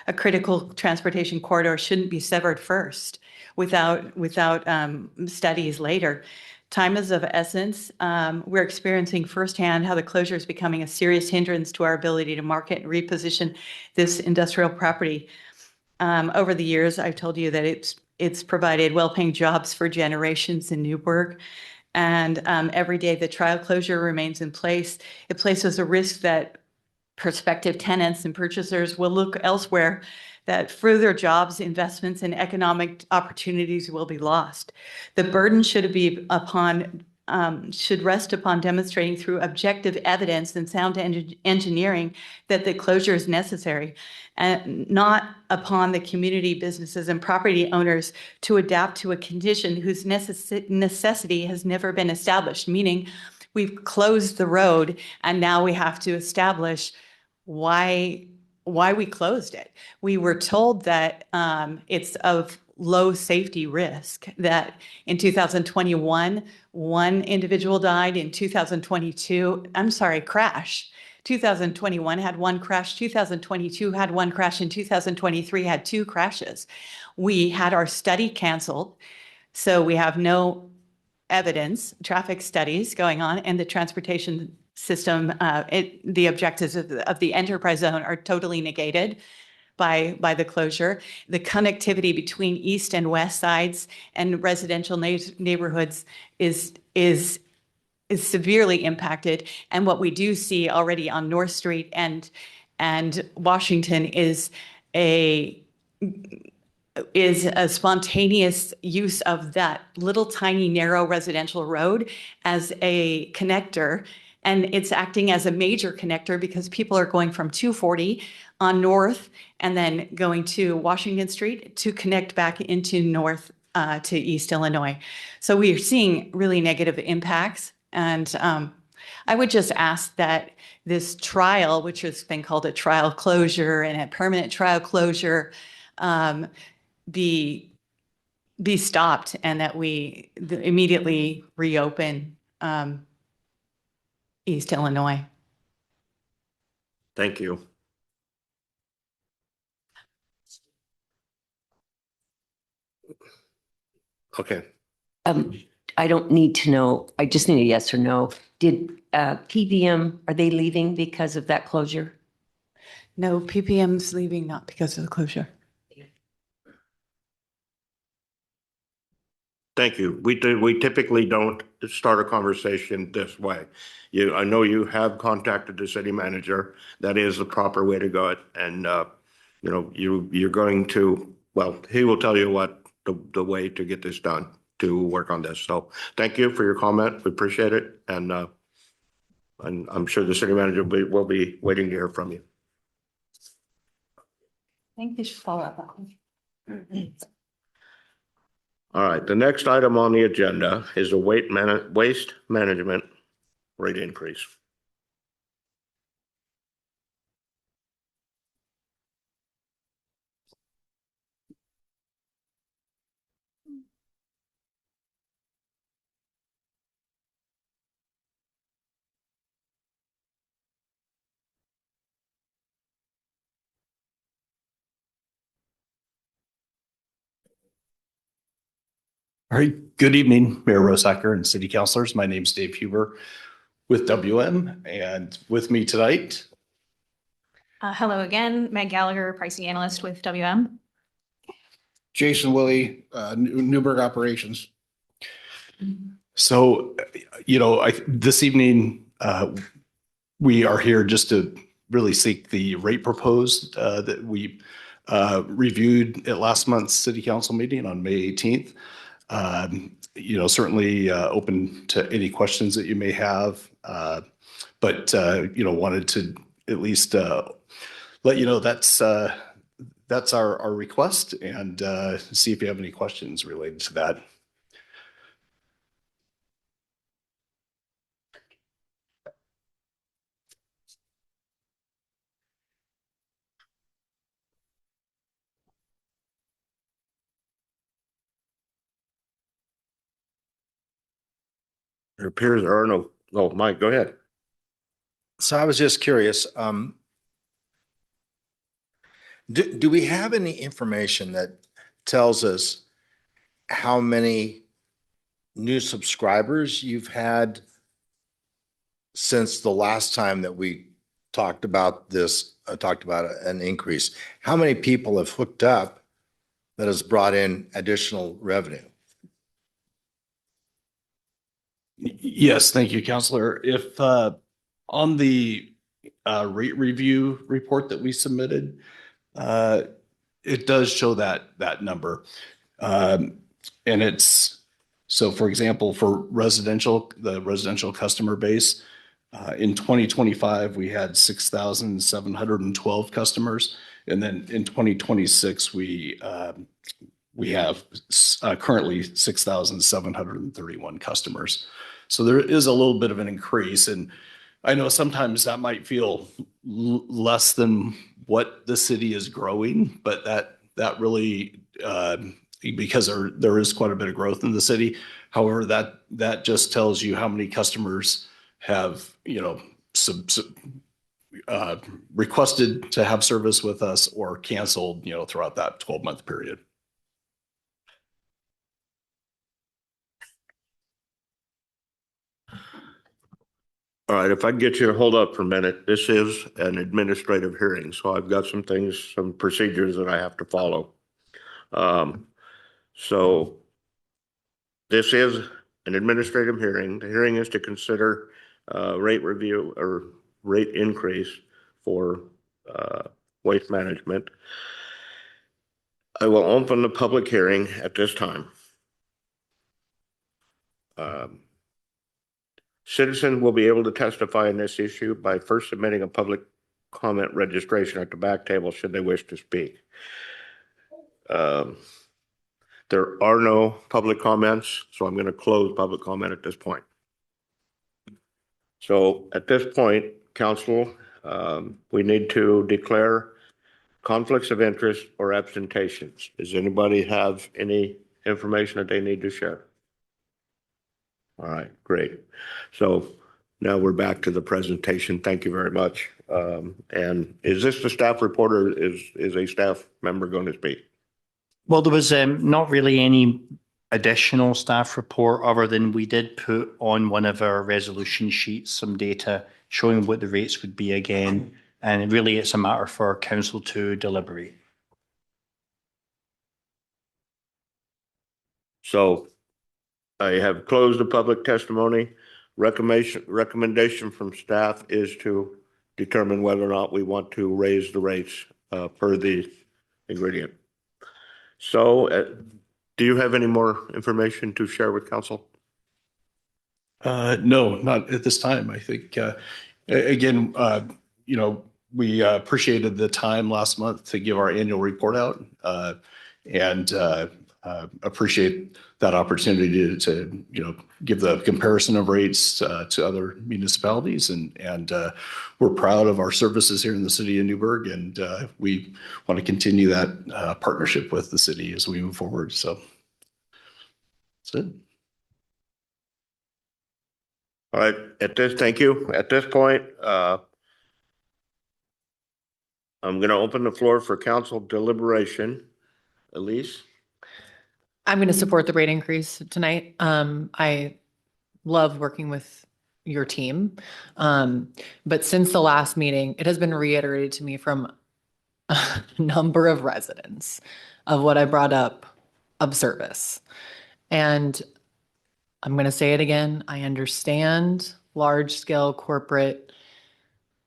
a critical transportation corridor shouldn't be severed first without studies later. Time is of essence. We're experiencing firsthand how the closure is becoming a serious hindrance to our ability to market and reposition this industrial property. Over the years, I've told you that it's provided well-paying jobs for generations in Newberg. And every day the trial closure remains in place, it places a risk that prospective tenants and purchasers will look elsewhere, that further jobs, investments, and economic opportunities will be lost. The burden should be upon should rest upon demonstrating through objective evidence and sound engineering that the closure is necessary, and not upon the community, businesses, and property owners to adapt to a condition whose necessity has never been established, meaning we've closed the road and now we have to establish why we closed it. We were told that it's of low safety risk, that in 2021, one individual died. In 2022, crash. 2021 had one crash, 2022 had one crash, and 2023 had two crashes. We had our study canceled, so we have no evidence, traffic studies going on, and the transportation system, the objectives of the enterprise zone are totally negated by the closure. The connectivity between east and west sides and residential neighborhoods is severely impacted. And what we do see already on North Street and Washington is a spontaneous use of that little tiny narrow residential road as a connector. And it's acting as a major connector because people are going from 240 on north and then going to Washington Street to connect back into north to East Illinois. So we are seeing really negative impacts. And I would just ask that this trial, which has been called a trial closure and a permanent trial closure, be stopped, and that we immediately reopen East Illinois. Thank you. Okay. I don't need to know. I just need a yes or no. Did PVM, are they leaving because of that closure? No, PPM's leaving not because of the closure. Thank you. We typically don't start a conversation this way. I know you have contacted the city manager. That is the proper way to go. And you're going to, well, he will tell you what the way to get this done, to work on this. So thank you for your comment. We appreciate it. And I'm sure the city manager will be waiting to hear from you. I think they should follow up on that. All right, the next item on the agenda is a waste management rate increase. All right, good evening, Mayor Rosacker and city councilors. My name is Dave Huber with WM, and with me tonight. Hello again, Meg Gallagher, pricing analyst with WM. Jason Willie, Newberg operations. So, this evening, we are here just to really seek the rate proposed that we reviewed at last month's city council meeting on May 18th. Certainly open to any questions that you may have, but wanted to at least let you know that's our request, and see if you have any questions related to that. It appears there are no. Oh, Mike, go ahead. So I was just curious, do we have any information that tells us how many new subscribers you've had since the last time that we talked about this, talked about an increase? How many people have hooked up that has brought in additional revenue? Yes, thank you, Counselor. If on the rate review report that we submitted, it does show that number, and it's So for example, for the residential customer base, in 2025, we had 6,712 customers. And then in 2026, we have currently 6,731 customers. So there is a little bit of an increase. And I know sometimes that might feel less than what the city is growing, but that really, because there is quite a bit of growth in the city. However, that just tells you how many customers have, requested to have service with us or canceled, throughout that 12-month period. All right, if I can get you to hold up for a minute, this is an administrative hearing, so I've got some procedures that I have to follow. So this is an administrative hearing. The hearing is to consider rate review or rate increase for waste management. I will open the public hearing at this time. Citizens will be able to testify in this issue by first submitting a public comment registration at the back table should they wish to speak. There are no public comments, so I'm going to close public comment at this point. So at this point, council, we need to declare conflicts of interest or absentations. Does anybody have any information that they need to share? All right, great. So now we're back to the presentation. Thank you very much. And is this the staff report or is a staff member going to speak? Well, there was not really any additional staff report other than we did put on one of our resolution sheets some data showing what the rates would be again. And really it's a matter for council to deliberate. So I have closed the public testimony. Recommendation from staff is to determine whether or not we want to raise the rates per the ingredient. So do you have any more information to share with council? No, not at this time. I think, again, we appreciated the time last month to give our annual report out and appreciate that opportunity to give the comparison of rates to other municipalities. And we're proud of our services here in the city of Newberg. And we want to continue that partnership with the city as we move forward. So that's it. All right, thank you. At this point, I'm going to open the floor for council deliberation. Elise? I'm going to support the rate increase tonight. I love working with your team. But since the last meeting, it has been reiterated to me from a number of residents of what I brought up of service. And I'm going to say it again. I understand large scale corporate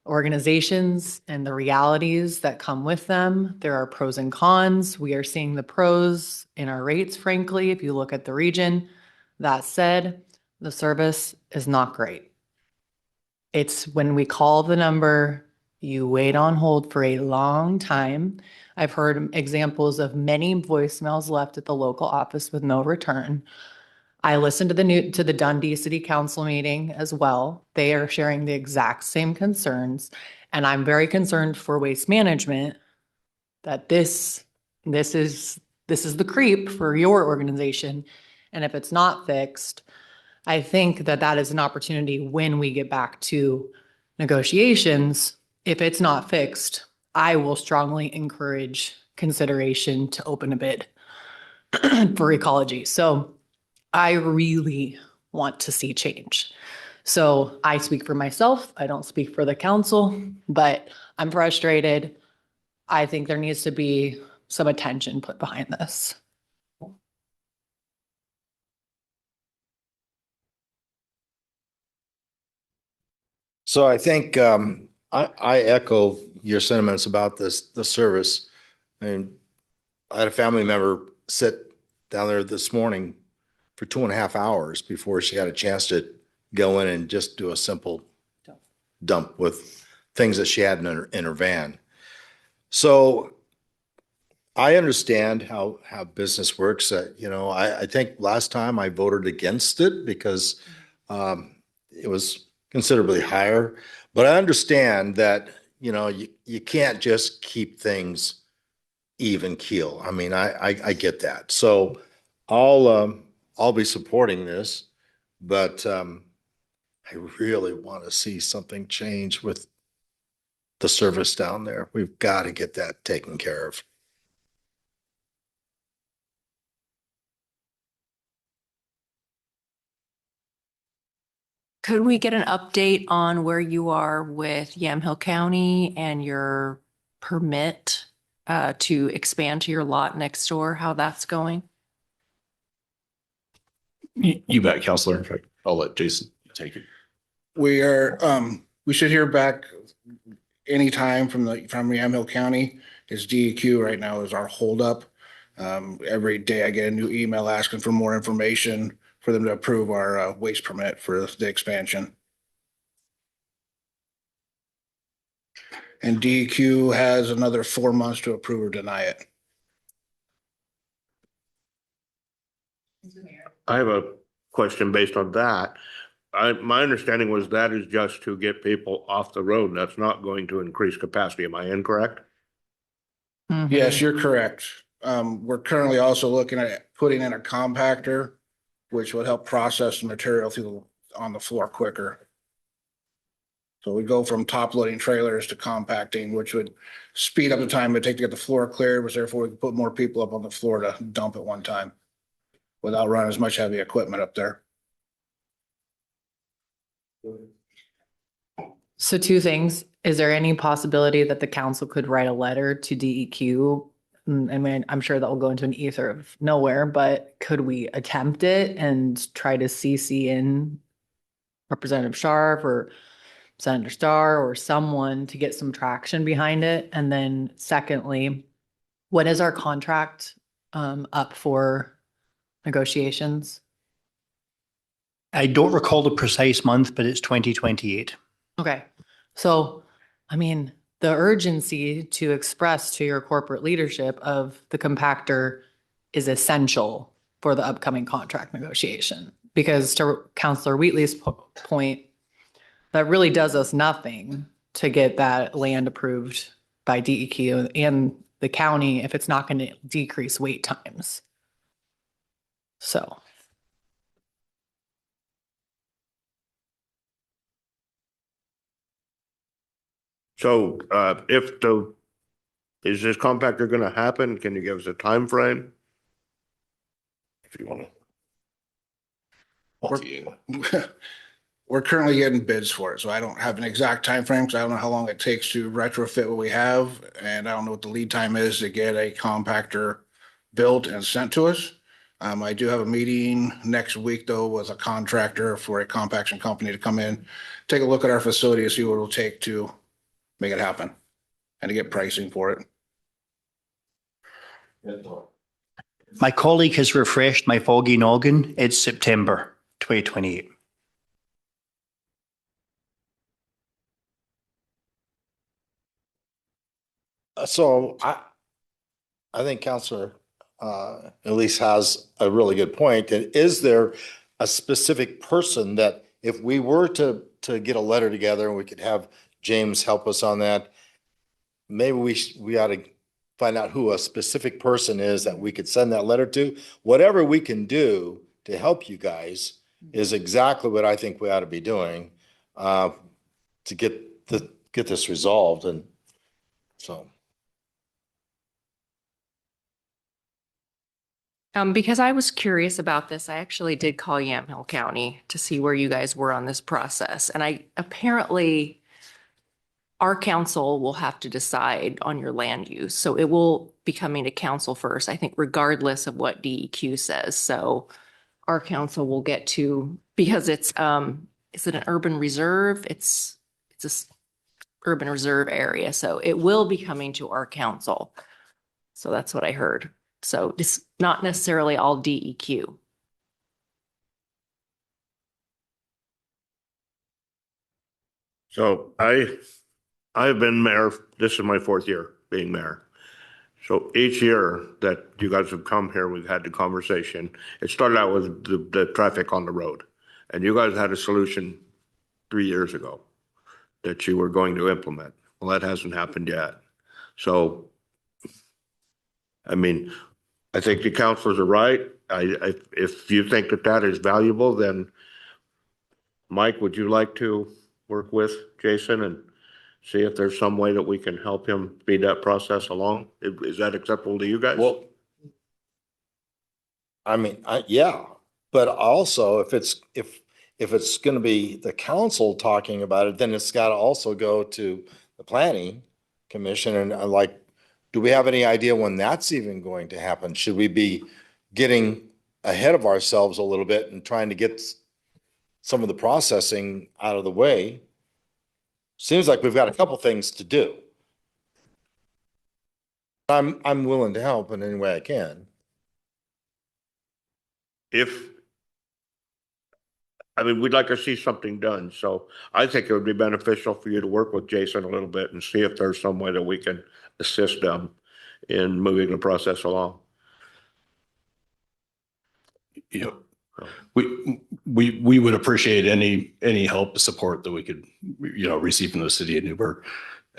organizations and the realities that come with them. There are pros and cons. We are seeing the pros in our rates, frankly, if you look at the region. That said, the service is not great. It's when we call the number, you wait on hold for a long time. I've heard examples of many voicemails left at the local office with no return. I listened to the Dundee City Council meeting as well. They are sharing the exact same concerns. And I'm very concerned for waste management that this is the creep for your organization. And if it's not fixed, I think that is an opportunity when we get back to negotiations. If it's not fixed, I will strongly encourage consideration to open a bid for ecology. So I really want to see change. So I speak for myself. I don't speak for the council, but I'm frustrated. I think there needs to be some attention put behind this. So I think I echo your sentiments about the service. And I had a family member sit down there this morning for 2.5 hours before she had a chance to go in and just do a simple dump with things that she had in her van. So I understand how business works. I think last time I voted against it because it was considerably higher. But I understand that, you can't just keep things even keel. I mean, I get that. So I'll be supporting this, but I really want to see something change with the service down there. We've got to get that taken care of. Could we get an update on where you are with Yamhill County and your permit to expand to your lot next door, how that's going? You bet, Counselor. In fact, I'll let Jason take it. We should hear back anytime from Yamhill County. His DEQ right now is our holdup. Every day I get a new email asking for more information for them to approve our waste permit for the expansion. And DEQ has another 4 months to approve or deny it. I have a question based on that. My understanding was that is just to get people off the road. That's not going to increase capacity. Am I incorrect? Yes, you're correct. We're currently also looking at putting in a compactor, which would help process the material on the floor quicker. So we go from top loading trailers to compacting, which would speed up the time it would take to get the floor cleared, which therefore we can put more people up on the floor to dump at one time without running as much heavy equipment up there. So two things. Is there any possibility that the council could write a letter to DEQ? I mean, I'm sure that will go into an ether of nowhere, but could we attempt it and try to CC in Representative Sharp or Senator Starr or someone to get some traction behind it? And then secondly, when is our contract up for negotiations? I don't recall the precise month, but it's 2028. Okay. So, I mean, the urgency to express to your corporate leadership of the compactor is essential for the upcoming contract negotiation. Because to Councilor Wheatley's point, that really does us nothing to get that land approved by DEQ and the county if it's not going to decrease wait times. So. So is this compactor gonna happen? Can you give us a time frame? If you want to. We're currently getting bids for it, so I don't have an exact time frame because I don't know how long it takes to retrofit what we have, and I don't know what the lead time is to get a compactor built and sent to us. I do have a meeting next week though with a contractor for a compaction company to come in, take a look at our facility and see what it'll take to make it happen and to get pricing for it. My colleague has refreshed my foggy noggin. It's September 2028. So I think Councilor Elise has a really good point. And is there a specific person that if we were to get a letter together and we could have James help us on that, maybe we ought to find out who a specific person is that we could send that letter to. Whatever we can do to help you guys is exactly what I think we ought to be doing to get this resolved. And so. Because I was curious about this, I actually did call Yamhill County to see where you guys were on this process. And apparently our council will have to decide on your land use. So it will be coming to council first, I think, regardless of what DEQ says. So our council will get to, because is it an urban reserve? It's a urban reserve area. So it will be coming to our council. So that's what I heard. So it's not necessarily all DEQ. So I've been mayor, this is my 4th year being mayor. So each year that you guys have come here, we've had the conversation. It started out with the traffic on the road. And you guys had a solution 3 years ago that you were going to implement. Well, that hasn't happened yet. So, I mean, I think the counselors are right. If you think that that is valuable, then Mike, would you like to work with Jason and see if there's some way that we can help him speed that process along? Is that acceptable to you guys? Well, I mean, yeah, but also if it's going to be the council talking about it, then it's got to also go to the planning commission. And like, do we have any idea when that's even going to happen? Should we be getting ahead of ourselves a little bit and trying to get some of the processing out of the way? Seems like we've got a couple things to do. I'm willing to help in any way I can. We'd like to see something done, so I think it would be beneficial for you to work with Jason a little bit and see if there's some way that we can assist them in moving the process along. You know, we would appreciate any help, support that we could, receive from the city of Newberg.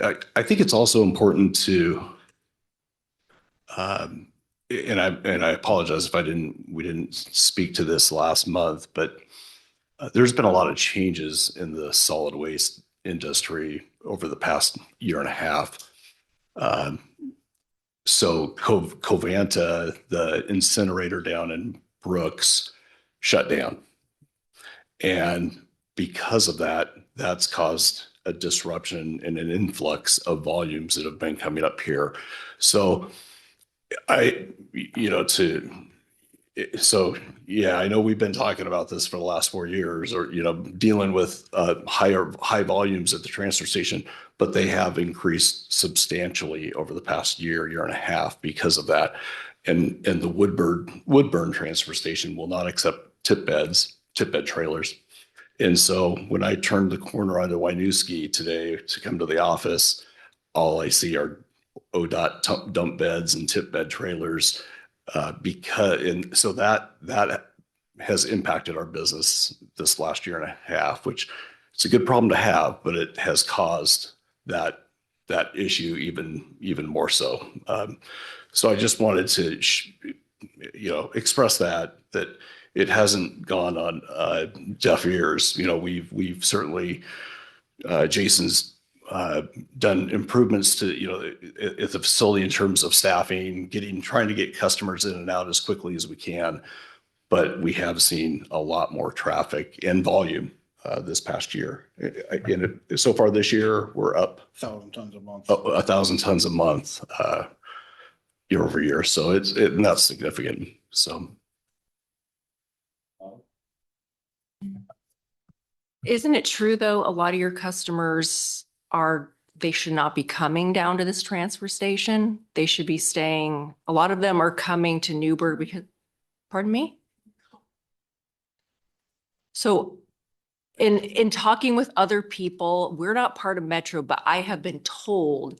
I think it's also important to, and I apologize if we didn't speak to this last month, but there's been a lot of changes in the solid waste industry over the past year and a half. So Covanta, the incinerator down in Brooks, shut down. And because of that, that's caused a disruption and an influx of volumes that have been coming up here. So I know we've been talking about this for the last 4 years, or, dealing with high volumes at the transfer station, but they have increased substantially over the past year and a half because of that. And the Woodburn transfer station will not accept tip bed trailers. And so when I turned the corner onto Winooski today to come to the office, all I see are ODOT dump beds and tip bed trailers. So that has impacted our business this last year and a half, which it's a good problem to have, but it has caused that issue even more so. So I just wanted to, express that it hasn't gone on deaf ears. We've certainly, Jason's done improvements to, at the facility in terms of staffing, trying to get customers in and out as quickly as we can. But we have seen a lot more traffic and volume this past year. So far this year, we're up 1,000 tons a month. 1,000 tons a month year over year. So that's significant. So. Isn't it true, though, a lot of your customers they should not be coming down to this transfer station? They should be staying, a lot of them are coming to Newberg because, pardon me? So in talking with other people, we're not part of Metro, but I have been told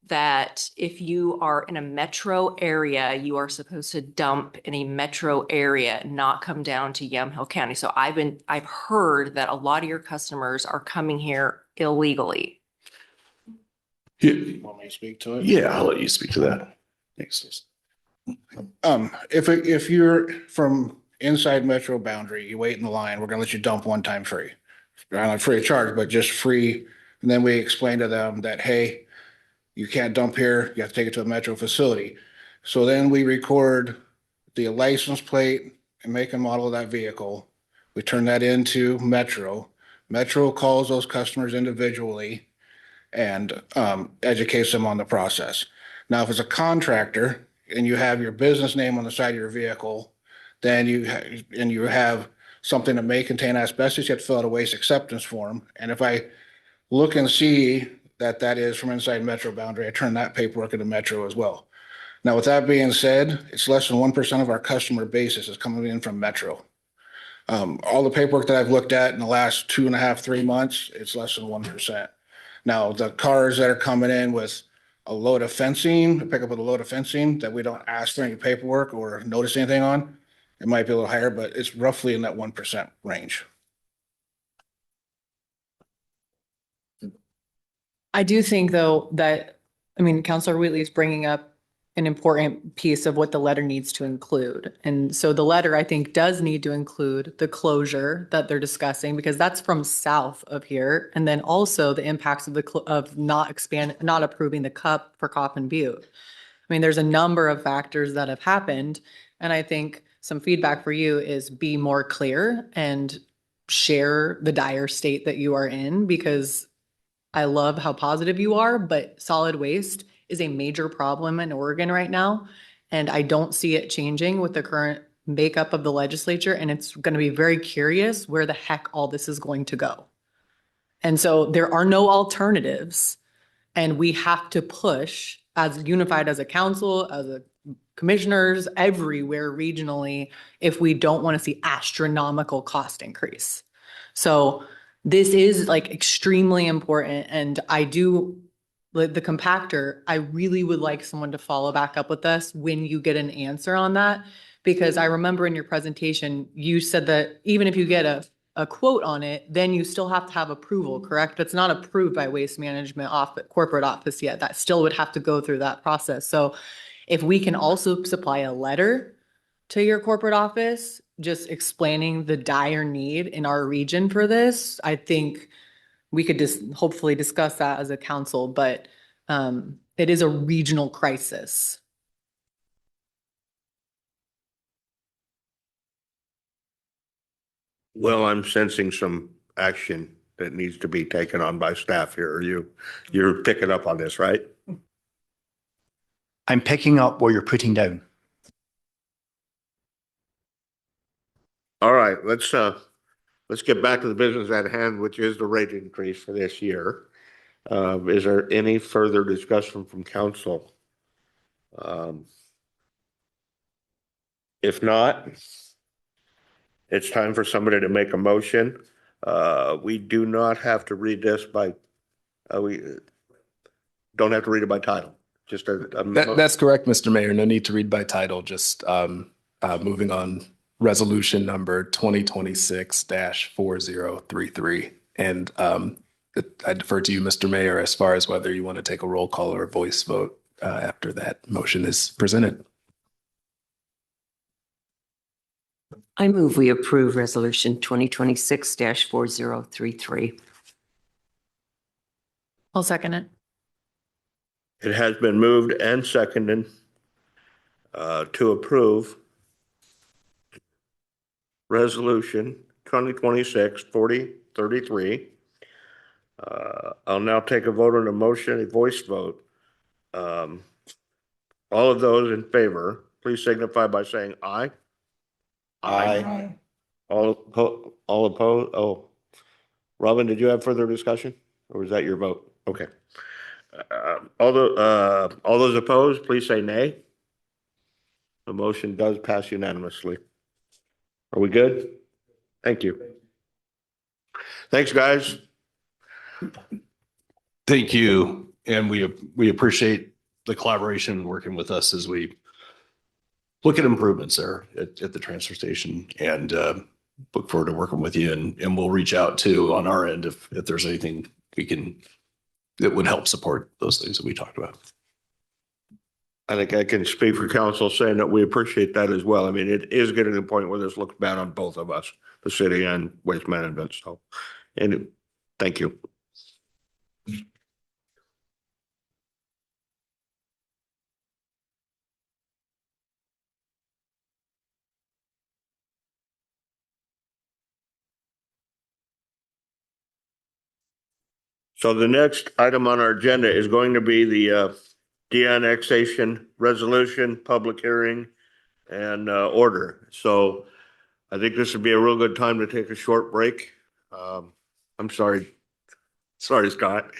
that if you are in a metro area, you are supposed to dump in a metro area, not come down to Yamhill County. So I've heard that a lot of your customers are coming here illegally. You want me to speak to it? Yeah, I'll let you speak to that. Thanks. If you're from inside metro boundary, you wait in the line, we're gonna let you dump one time free. Not free of charge, but just free. And then we explain to them that, hey, you can't dump here, you have to take it to a metro facility. So then we record the license plate and make and model of that vehicle. We turn that into Metro. Metro calls those customers individually and educates them on the process. Now, if it's a contractor and you have your business name on the side of your vehicle, then you have something that may contain asbestos, you have to fill out a waste acceptance form. And if I look and see that is from inside metro boundary, I turn that paperwork into Metro as well. Now, with that being said, it's less than 1% of our customer basis is coming in from Metro. All the paperwork that I've looked at in the last 2.5, 3 months, it's less than 1%. Now, the cars that are coming in with a load of fencing, pick up with a load of fencing that we don't ask for any paperwork or notice anything on, it might be a little higher, but it's roughly in that 1% range. I do think though that, I mean, Counselor Wheatley is bringing up an important piece of what the letter needs to include. And so the letter, I think, does need to include the closure that they're discussing, because that's from south of here. And then also the impacts of not approving the cup for Coffin Butte. I mean, there's a number of factors that have happened. And I think some feedback for you is be more clear and share the dire state that you are in, because I love how positive you are, but solid waste is a major problem in Oregon right now. And I don't see it changing with the current makeup of the legislature. And it's going to be very curious where the heck all this is going to go. And so there are no alternatives. And we have to push as unified as a council, as a commissioners, everywhere regionally, if we don't want to see astronomical cost increase. This is like extremely important. And I do, like the compactor, I really would like someone to follow back up with us when you get an answer on that. Because I remember in your presentation, you said that even if you get a quote on it, then you still have to have approval, correct? It's not approved by Waste Management corporate office yet. That still would have to go through that process. So if we can also supply a letter to your corporate office, just explaining the dire need in our region for this, I think we could just hopefully discuss that as a council, but it is a regional crisis. Well, I'm sensing some action that needs to be taken on by staff here. You're picking up on this, right? I'm picking up what you're putting down. All right, let's get back to the business at hand, which is the rate increase for this year. Is there any further discussion from council? If not, it's time for somebody to make a motion. We do not have to read this by, we don't have to read it by title, just That's correct, Mr. Mayor. No need to read by title, just moving on. Resolution number 2026-4033. And I defer to you, Mr. Mayor, as far as whether you want to take a roll call or a voice vote after that motion is presented. I move we approve resolution 2026-4033. I'll second it. It has been moved and seconded to approve Resolution 2026-4033. I'll now take a vote on the motion, a voice vote. All of those in favor, please signify by saying aye. Aye. All opposed? Oh, Robin, did you have further discussion, or was that your vote? Okay. All those opposed, please say nay. The motion does pass unanimously. Are we good? Thank you. Thanks, guys. Thank you. And we appreciate the collaboration working with us as we look at improvements there at the transfer station, and look forward to working with you, and we'll reach out too on our end if there's anything that would help support those things that we talked about. I think I can speak for council saying that we appreciate that as well. I mean, it is getting to the point where this looks bad on both of us, the city and Waste Management. So, and thank you. So the next item on our agenda is going to be the de-annexation resolution, public hearing, and order. So I think this would be a real good time to take a short break. I'm sorry. Sorry, Scott.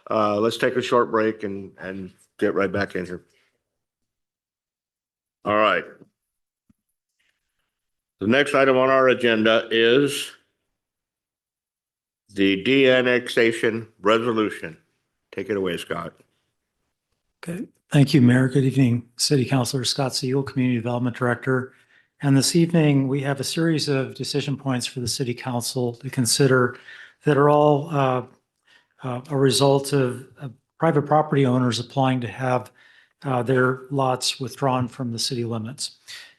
Let's take a short break and get right back in here. All right. The next item on our agenda is the de-annexation resolution. Take it away, Scott. Okay, thank you, Mayor. Good evening, City Councilor Scott Siegel, Community Development Director. And this evening, we have a series of decision points for the City Council to consider that are all a result of private property owners applying to have their lots withdrawn from the city limits.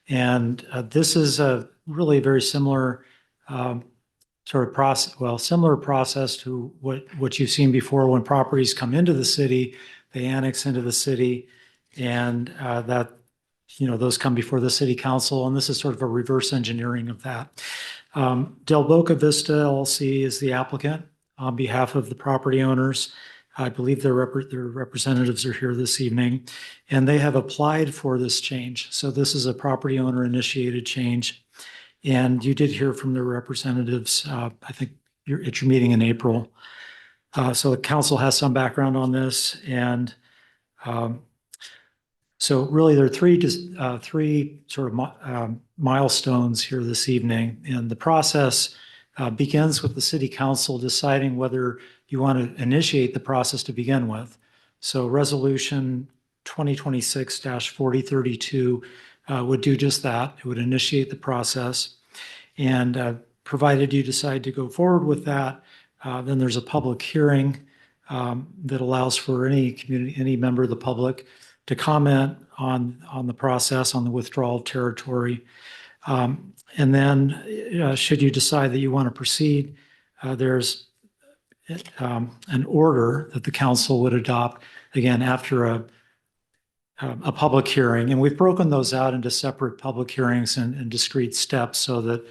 And this is a really very similar sort of process, similar process to what you've seen before when properties come into the city, they annex into the city, and that, those come before the city council, and this is sort of a reverse engineering of that. Del Boca Vista LLC is the applicant on behalf of the property owners. I believe their representatives are here this evening, and they have applied for this change. So this is a property owner initiated change. And you did hear from their representatives, I think at your meeting in April. So the council has some background on this. And so really there are three sort of milestones here this evening. And the process begins with the city council deciding whether you want to initiate the process to begin with. So resolution 2026-4032 would do just that. It would initiate the process. And provided you decide to go forward with that, then there's a public hearing that allows for any member of the public to comment on the process, on the withdrawal of territory. And then should you decide that you want to proceed, there's an order that the council would adopt, again, after a public hearing. And we've broken those out into separate public hearings and discrete steps so that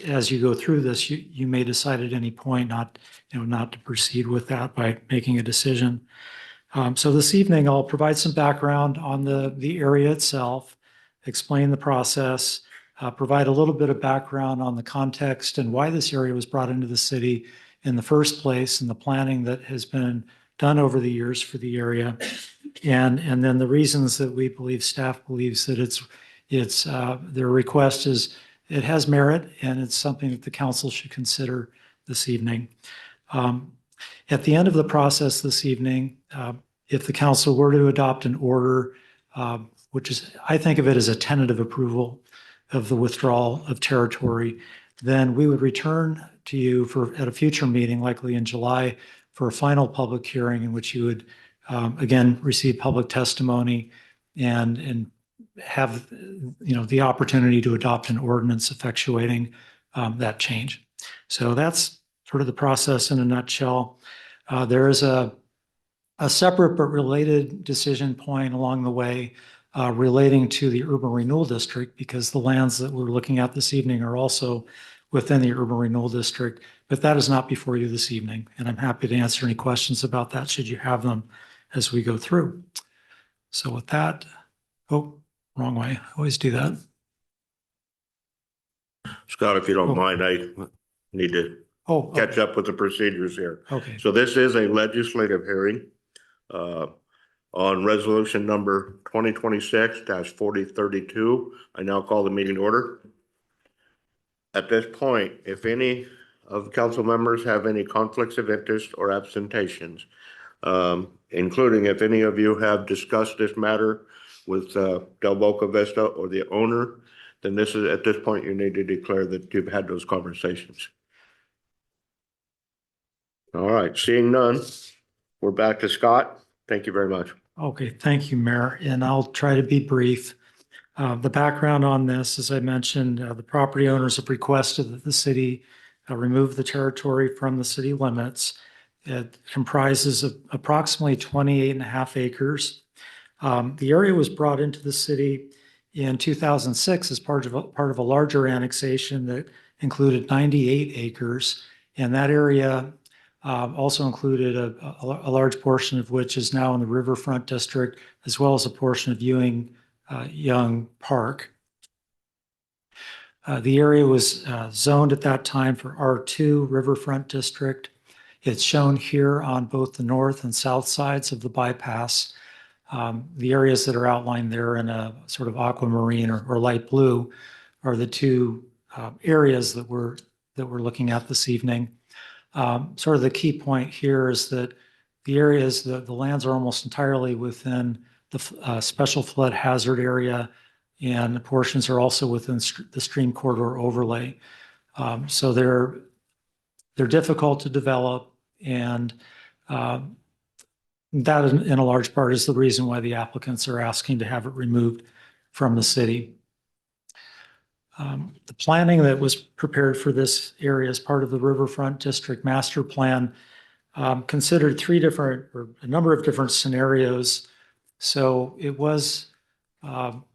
as you go through this, you may decide at any point not to proceed with that by making a decision. So this evening, I'll provide some background on the area itself, explain the process, provide a little bit of background on the context and why this area was brought into the city in the first place and the planning that has been done over the years for the area. And then the reasons that we believe, staff believes that it's their request is, it has merit and it's something that the council should consider this evening. At the end of the process this evening, if the council were to adopt an order, which is, I think of it as a tentative approval of the withdrawal of territory, then we would return to you at a future meeting, likely in July, for a final public hearing in which you would, again, receive public testimony and have the opportunity to adopt an ordinance effectuating that change. So that's sort of the process in a nutshell. There is a separate but related decision point along the way relating to the urban renewal district, because the lands that we're looking at this evening are also within the urban renewal district, but that is not before you this evening. And I'm happy to answer any questions about that should you have them as we go through. So with that, wrong way. I always do that. Scott, if you don't mind, I need to catch up with the procedures here. Okay. So this is a legislative hearing on resolution number 2026-4032. I now call the meeting to order. At this point, if any of the council members have any conflicts of interest or absentations, including if any of you have discussed this matter with Del Boca Vista or the owner, then this is, at this point, you need to declare that you've had those conversations. All right, seeing none, we're back to Scott. Thank you very much. Okay, thank you, Mayor. And I'll try to be brief. The background on this, as I mentioned, the property owners have requested that the city remove the territory from the city limits. It comprises of approximately 28.5 acres. The area was brought into the city in 2006 as part of a larger annexation that included 98 acres. And that area also included a large portion of which is now in the Riverfront District, as well as a portion of Young Park. The area was zoned at that time for R2 Riverfront District. It's shown here on both the north and south sides of the bypass. The areas that are outlined there in a sort of aquamarine or light blue are the two areas that we're looking at this evening. Sort of the key point here is that the areas, the lands are almost entirely within the special flood hazard area, and the portions are also within the stream corridor overlay. So they're difficult to develop, and that in a large part is the reason why the applicants are asking to have it removed from the city. The planning that was prepared for this area as part of the Riverfront District Master Plan considered a number of different scenarios. So it was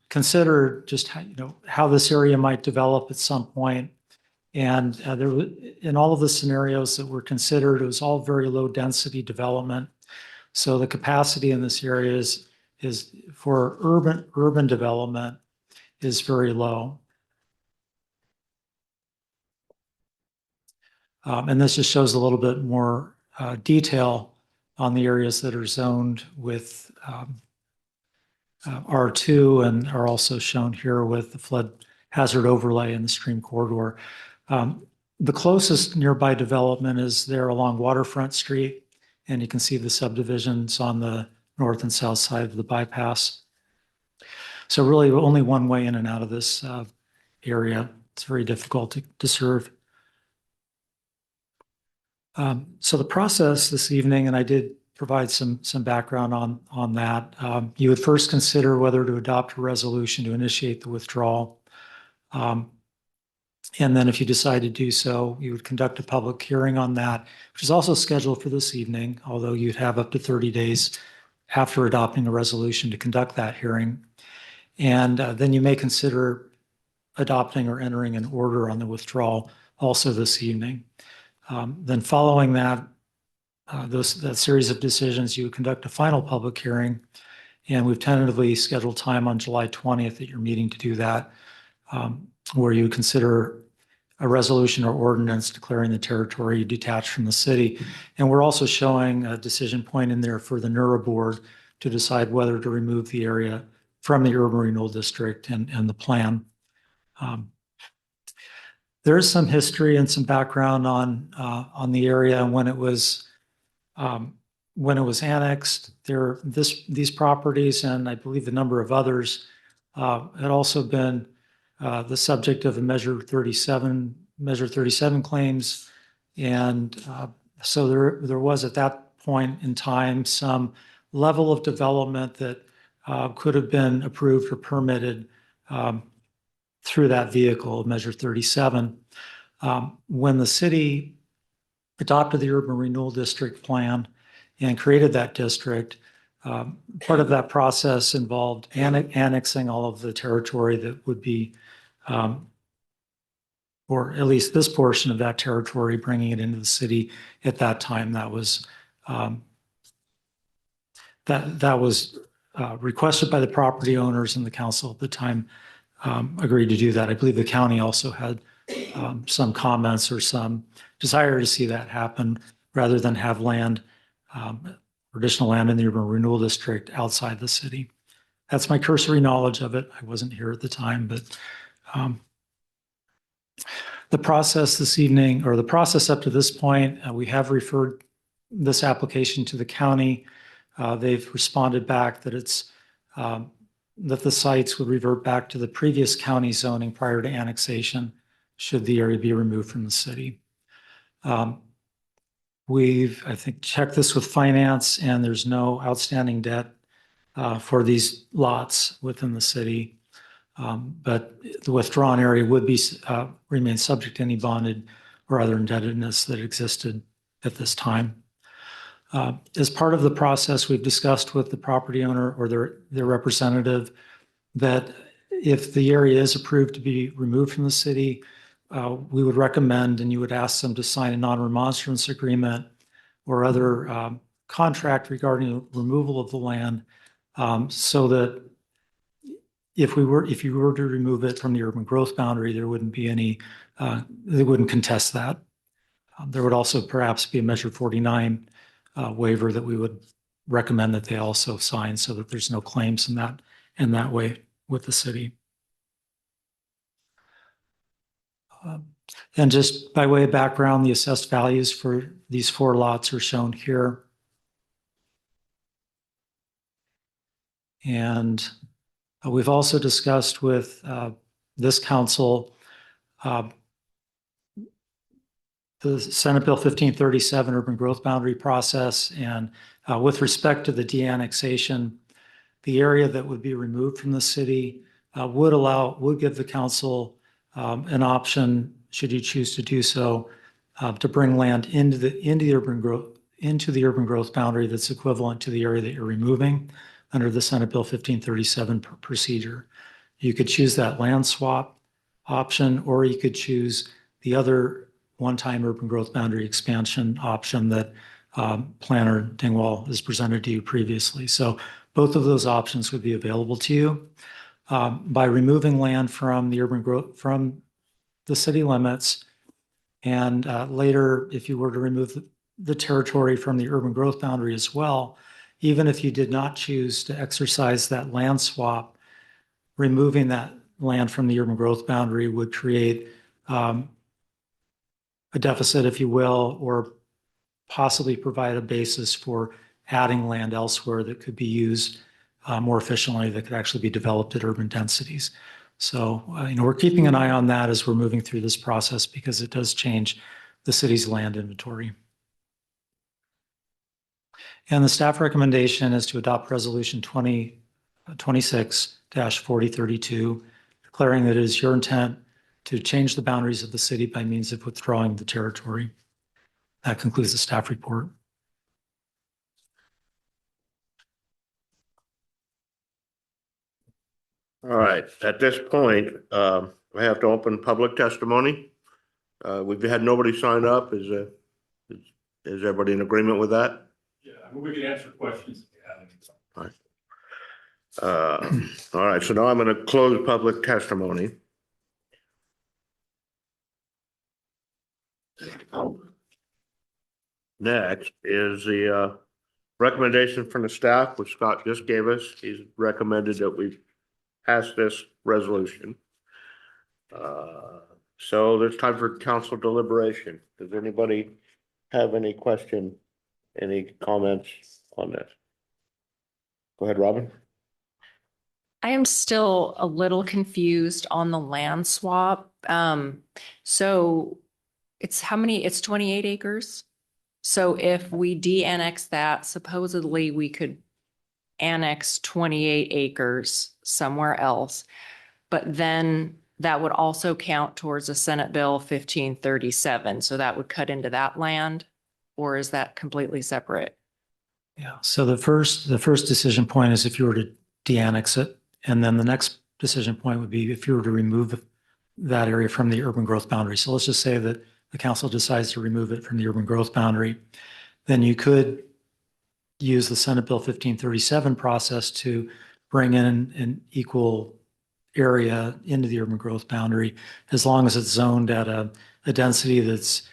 considered just how this area might develop at some point. And in all of the scenarios that were considered, it was all very low density development. So the capacity in this area is for urban development is very low. And this just shows a little bit more detail on the areas that are zoned with R2 and are also shown here with the flood hazard overlay in the stream corridor. The closest nearby development is there along Waterfront Street, and you can see the subdivisions on the north and south side of the bypass. So really only one way in and out of this area. It's very difficult to serve. So the process this evening, and I did provide some background on that. You would first consider whether to adopt a resolution to initiate the withdrawal. And then if you decide to do so, you would conduct a public hearing on that, which is also scheduled for this evening, although you'd have up to 30 days after adopting a resolution to conduct that hearing. And then you may consider adopting or entering an order on the withdrawal also this evening. Then following that, that series of decisions, you would conduct a final public hearing, and we've tentatively scheduled time on July 20th at your meeting to do that, where you consider a resolution or ordinance declaring the territory detached from the city. And we're also showing a decision point in there for the NURA board to decide whether to remove the area from the urban renewal district and the plan. There is some history and some background on the area and when it was annexed. These properties, and I believe a number of others, had also been the subject of a Measure 37 claims, and so there was at that point in time some level of development that could have been approved or permitted through that vehicle, Measure 37. When the city adopted the Urban Renewal District Plan and created that district, part of that process involved annexing all of the territory that would be, or at least this portion of that territory, bringing it into the city. At that time, that was requested by the property owners, and the council at the time agreed to do that. I believe the county also had some comments or some desire to see that happen rather than have land, additional land in the urban renewal district outside the city. That's my cursory knowledge of it. I wasn't here at the time, but the process this evening, or the process up to this point, we have referred this application to the county. They've responded back that that the sites would revert back to the previous county zoning prior to annexation, should the area be removed from the city. We've, I think, checked this with finance, and there's no outstanding debt for these lots within the city. But the withdrawn area would be remain subject to any bonded or other indebtedness that existed at this time. As part of the process, we've discussed with the property owner or their representative that if the area is approved to be removed from the city, we would recommend, and you would ask them to sign a non-remonstrance agreement or other contract regarding the removal of the land, so that if you were to remove it from the urban growth boundary, there wouldn't be any, they wouldn't contest that. There would also perhaps be a Measure 49 waiver that we would recommend that they also sign, so that there's no claims in that way with the city. And just by way of background, the assessed values for these 4 lots are shown here. And we've also discussed with this council the Senate Bill 1537 urban growth boundary process. And with respect to the de-annexation, the area that would be removed from the city would give the council an option, should you choose to do so, to bring land into the urban growth boundary that's equivalent to the area that you're removing under the Senate Bill 1537 procedure. You could choose that land swap option, or you could choose the other one-time urban growth boundary expansion option that Planner Dingwall has presented to you previously. So both of those options would be available to you. By removing land from the city limits, and later, if you were to remove the territory from the urban growth boundary as well, even if you did not choose to exercise that land swap, removing that land from the urban growth boundary would create a deficit, if you will, or possibly provide a basis for adding land elsewhere that could be used more efficiently, that could actually be developed at urban densities. So, we're keeping an eye on that as we're moving through this process, because it does change the city's land inventory. And the staff recommendation is to adopt Resolution 2026-4032, declaring that it is your intent to change the boundaries of the city by means of withdrawing the territory. That concludes the staff report. All right, at this point, we have to open public testimony. We've had nobody sign up. Is everybody in agreement with that? Yeah, we can answer questions. All right. All right, so now I'm going to close public testimony. Next is the recommendation from the staff, which Scott just gave us. He's recommended that we pass this resolution. So there's time for council deliberation. Does anybody have any question, any comments on this? Go ahead, Robin. I am still a little confused on the land swap. So it's how many? It's 28 acres. So if we de-annex that, supposedly we could annex 28 acres somewhere else, but then that would also count towards a Senate Bill 1537. So that would cut into that land, or is that completely separate? Yeah. So the first decision point is if you were to de-annex it, and then the next decision point would be if you were to remove that area from the urban growth boundary. So let's just say that the council decides to remove it from the urban growth boundary, then you could use the Senate Bill 1537 process to bring in an equal area into the urban growth boundary, as long as it's zoned at a density that's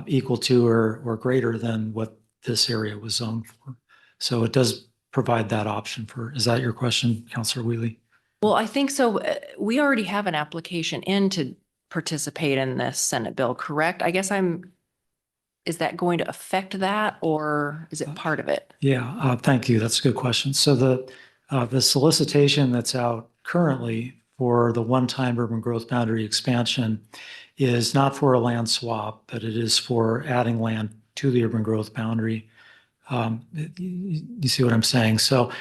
equal to or greater than what this area was zoned for. So it does provide that option for, is that your question, Councilor Wheatley? Well, I think so. We already have an application in to participate in this Senate bill, correct? I guess is that going to affect that, or is it part of it? Yeah, thank you. That's a good question. So the solicitation that's out currently for the one-time urban growth boundary expansion is not for a land swap, but it is for adding land to the urban growth boundary. You see what I'm saying? So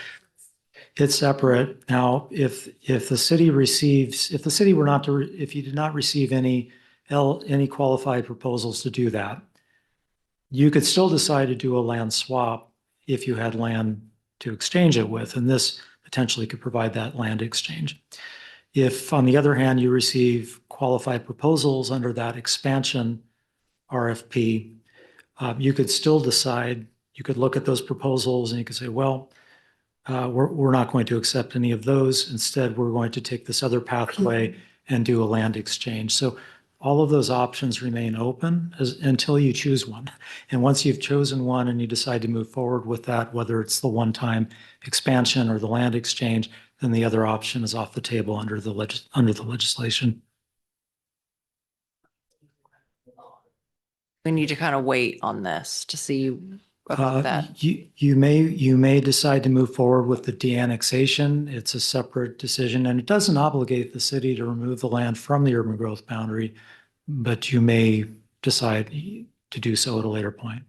it's separate. Now, if the city if you did not receive any qualified proposals to do that, you could still decide to do a land swap if you had land to exchange it with, and this potentially could provide that land exchange. If, on the other hand, you receive qualified proposals under that expansion RFP, you could still decide, you could look at those proposals and you could say, well, we're not going to accept any of those. Instead, we're going to take this other pathway and do a land exchange. So all of those options remain open until you choose one. And once you've chosen one and you decide to move forward with that, whether it's the one-time expansion or the land exchange, then the other option is off the table under the legislation. we need to kind of wait on this to see about that? You may decide to move forward with the de-annexation. It's a separate decision, and it doesn't obligate the city to remove the land from the urban growth boundary, but you may decide to do so at a later point.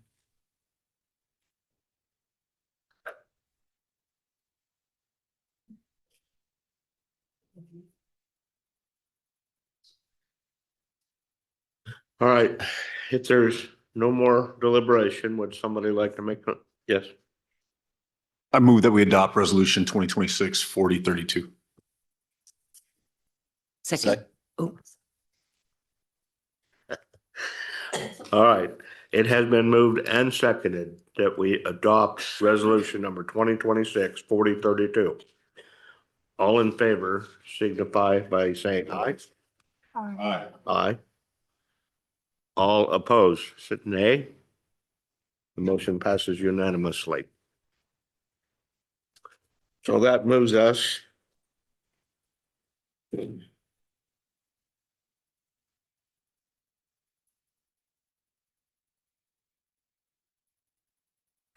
All right, if there's no more deliberation, would somebody like to make, yes? I move that we adopt resolution 2026-4032. Second. Oh, All right, it has been moved and seconded that we adopt resolution number 2026-4032. All in favor signify by saying aye. Aye. Aye. All opposed, say nay. The motion passes unanimously. So that moves us to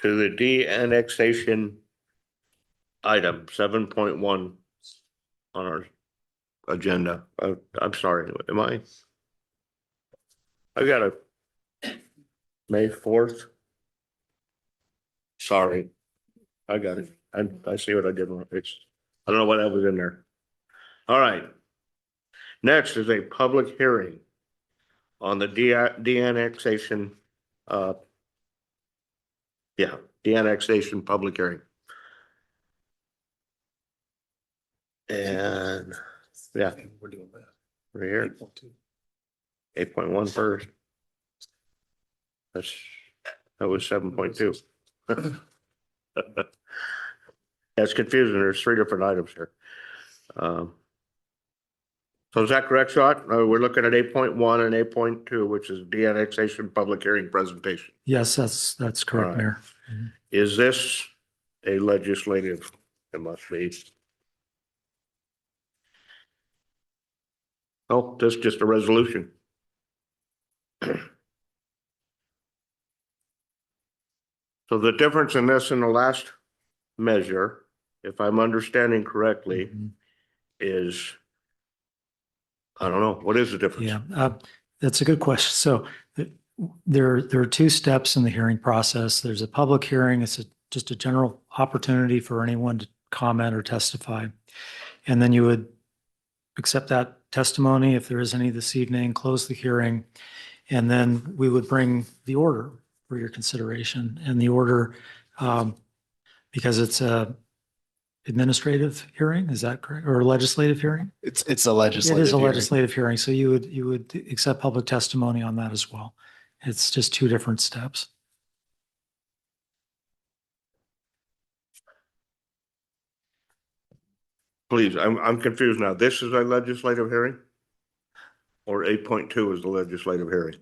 the de-annexation item 7.1 on our agenda. I'm sorry, am I got a May 4th. Sorry, I got it. I see what I did wrong. I don't know what that was in there. All right. Next is a public hearing on the de-annexation, de-annexation public hearing. And yeah, We're doing that. right here. 8.1 first. That was 7.2. That's confusing. There's three different items here. So is that correct, Scott? We're looking at 8.1 and 8.2, which is de-annexation public hearing presentation. Yes, that's correct, All right. Mayor. Is this a legislative? It must be. Oh, this is just a resolution. So the difference in this and the last measure, if I'm understanding correctly, is, I don't know, what is the difference? Yeah, that's a good question. So there are two steps in the hearing process. There's a public hearing. It's just a general opportunity for anyone to comment or testify. And then you would accept that testimony if there is any this evening, close the hearing, and then we would bring the order for your consideration. And the order, because it's a administrative hearing, is that correct? Or a legislative hearing? It's a legislative It is a hearing. legislative hearing, so you would accept public testimony on that as well. It's just two different steps. Please, I'm confused now. This is a legislative hearing? Or 8.2 is the legislative hearing?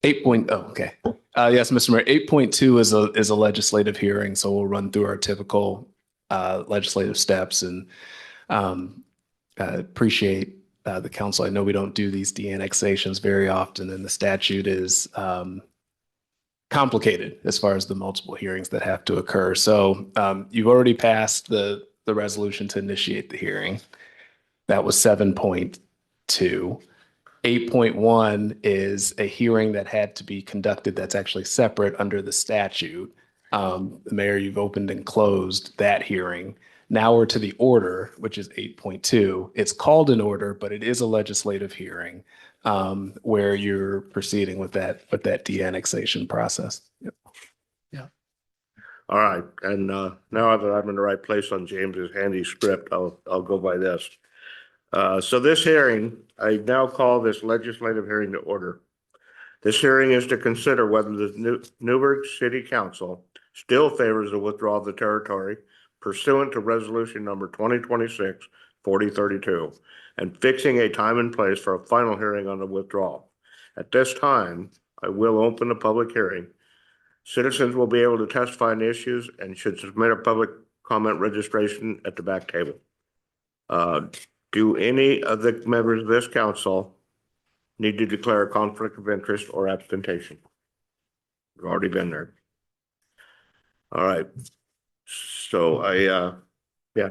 8.0, okay. Yes, Mr. Mayor, 8.2 is a legislative hearing, so we'll run through our typical legislative steps and appreciate the council. I know we don't do these de-annexations very often, and the statute is complicated as far as the multiple hearings that have to occur. So you've already passed the resolution to initiate the hearing. That was 7.2. 8.1 is a hearing that had to be conducted that's actually separate under the statute. The Mayor, you've opened and closed that hearing. Now we're to the order, which is 8.2. It's called an order, but it is a legislative hearing where you're proceeding with that de-annexation process. Yep. Yeah. All right, and now that I'm in the right place on James's handy script, I'll go by this. So this hearing, I now call this legislative hearing to order. This hearing is to consider whether the Newberg City Council still favors the withdrawal of the territory pursuant to resolution number 2026-4032 and fixing a time and place for a final hearing on the withdrawal. At this time, I will open the public hearing. Citizens will be able to testify on the issues and should submit a public comment registration at the back table. Do any of the members of this council need to declare a conflict of interest or abstention? We've already been there. All right. So yeah.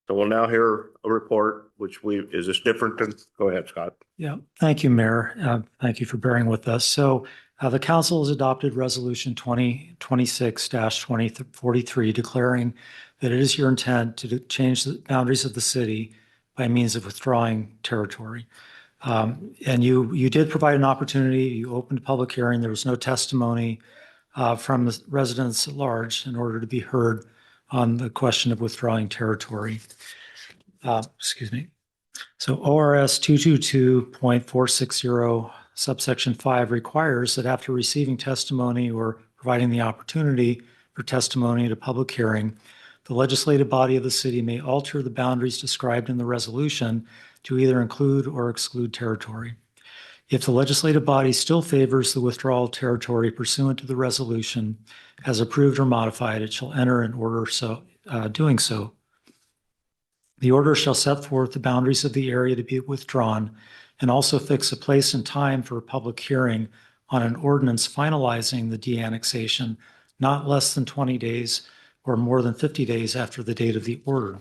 So we'll now hear a report, is this different than, go ahead, Scott. Yeah, thank you, Mayor. Thank you for bearing with us. So the council has adopted Resolution 2026-2043, declaring that it is your intent to change the boundaries of the city by means of withdrawing territory. And you did provide an opportunity. You opened a public hearing. There was no testimony from the residents at large in order to be heard on the question of withdrawing territory. Excuse me. So ORS 222.460 subsection 5 requires that after receiving testimony or providing the opportunity for testimony at a public hearing, the legislative body of the city may alter the boundaries described in the resolution to either include or exclude territory. If the legislative body still favors the withdrawal of territory pursuant to the resolution as approved or modified, it shall enter an order doing so. The order shall set forth the boundaries of the area to be withdrawn and also fix a place and time for a public hearing on an ordinance finalizing the de-annexation not less than 20 days or more than 50 days after the date of the order.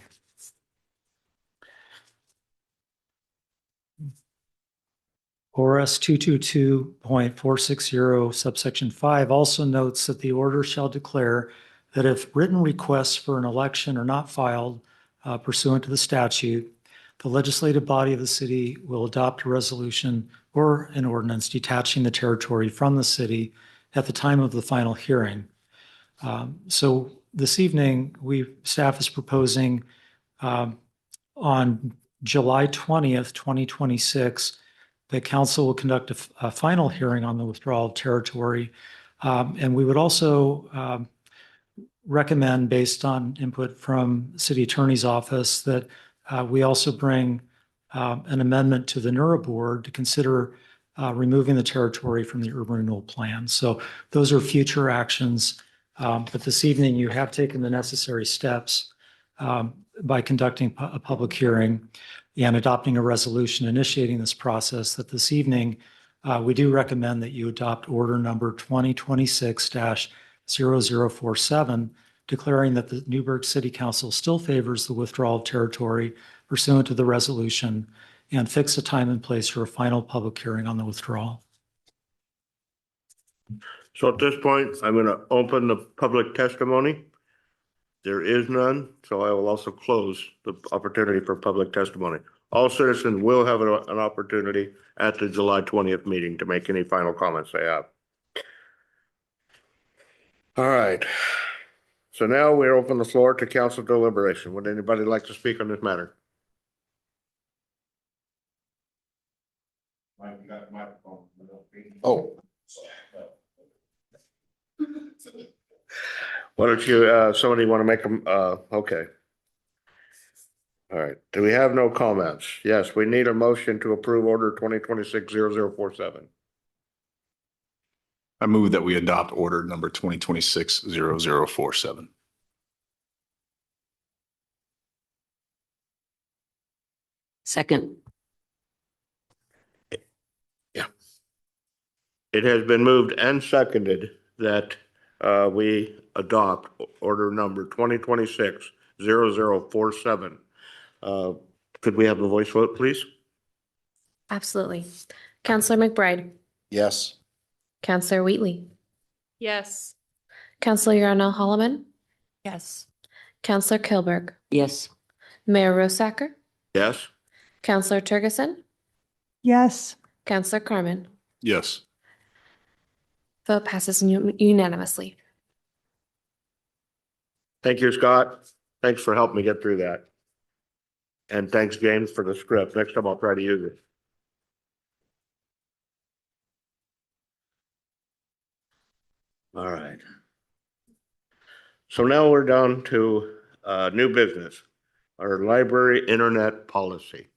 ORS 222.460 subsection 5 also notes that the order shall declare that if written requests for an election are not filed pursuant to the statute, the legislative body of the city will adopt a resolution or an ordinance detaching the territory from the city at the time of the final hearing. So this evening, staff is proposing on July 20th, 2026, the council will conduct a final hearing on the withdrawal of territory. And we would also recommend, based on input from city attorney's office, that we also bring an amendment to the NURA board to consider removing the territory from the urban renewal plan. So those are future actions. But this evening, you have taken the necessary steps by conducting a public hearing and adopting a resolution initiating this process, that this evening, we do recommend that you adopt order number 2026-0047, declaring that the Newberg City Council still favors the withdrawal of territory pursuant to the resolution and fix a time and place for a final public hearing on the withdrawal. So at this point, I'm going to open the public testimony. There is none, so I will also close the opportunity for public testimony. All citizens will have an opportunity at the July 20th meeting to make any final comments they have. All right. So now we open the floor to council deliberation. Would anybody like to speak on this matter? Oh. Why don't you, somebody want to make them, okay. All right, do we have no comments? Yes, we need a motion to approve order 2026-0047. I move that we adopt order number 2026-0047. Second. Yeah. It has been moved and seconded that we adopt order number 2026-0047. Could we have a voice vote, please? Absolutely. Counselor McBride. Yes. Counselor Wheatley. Yes. Counselor Yarnell Holloman. Yes. Counselor Kilberg. Yes. Mayor Rosacker. Yes. Counselor Turgeson. Yes. Counselor Carmen. Yes. Vote passes unanimously. Thank you, Scott. Thanks for helping me get through that. And thanks, James, for the script. Next time I'll try to use it. All right. So now we're down to new business, our library internet policy.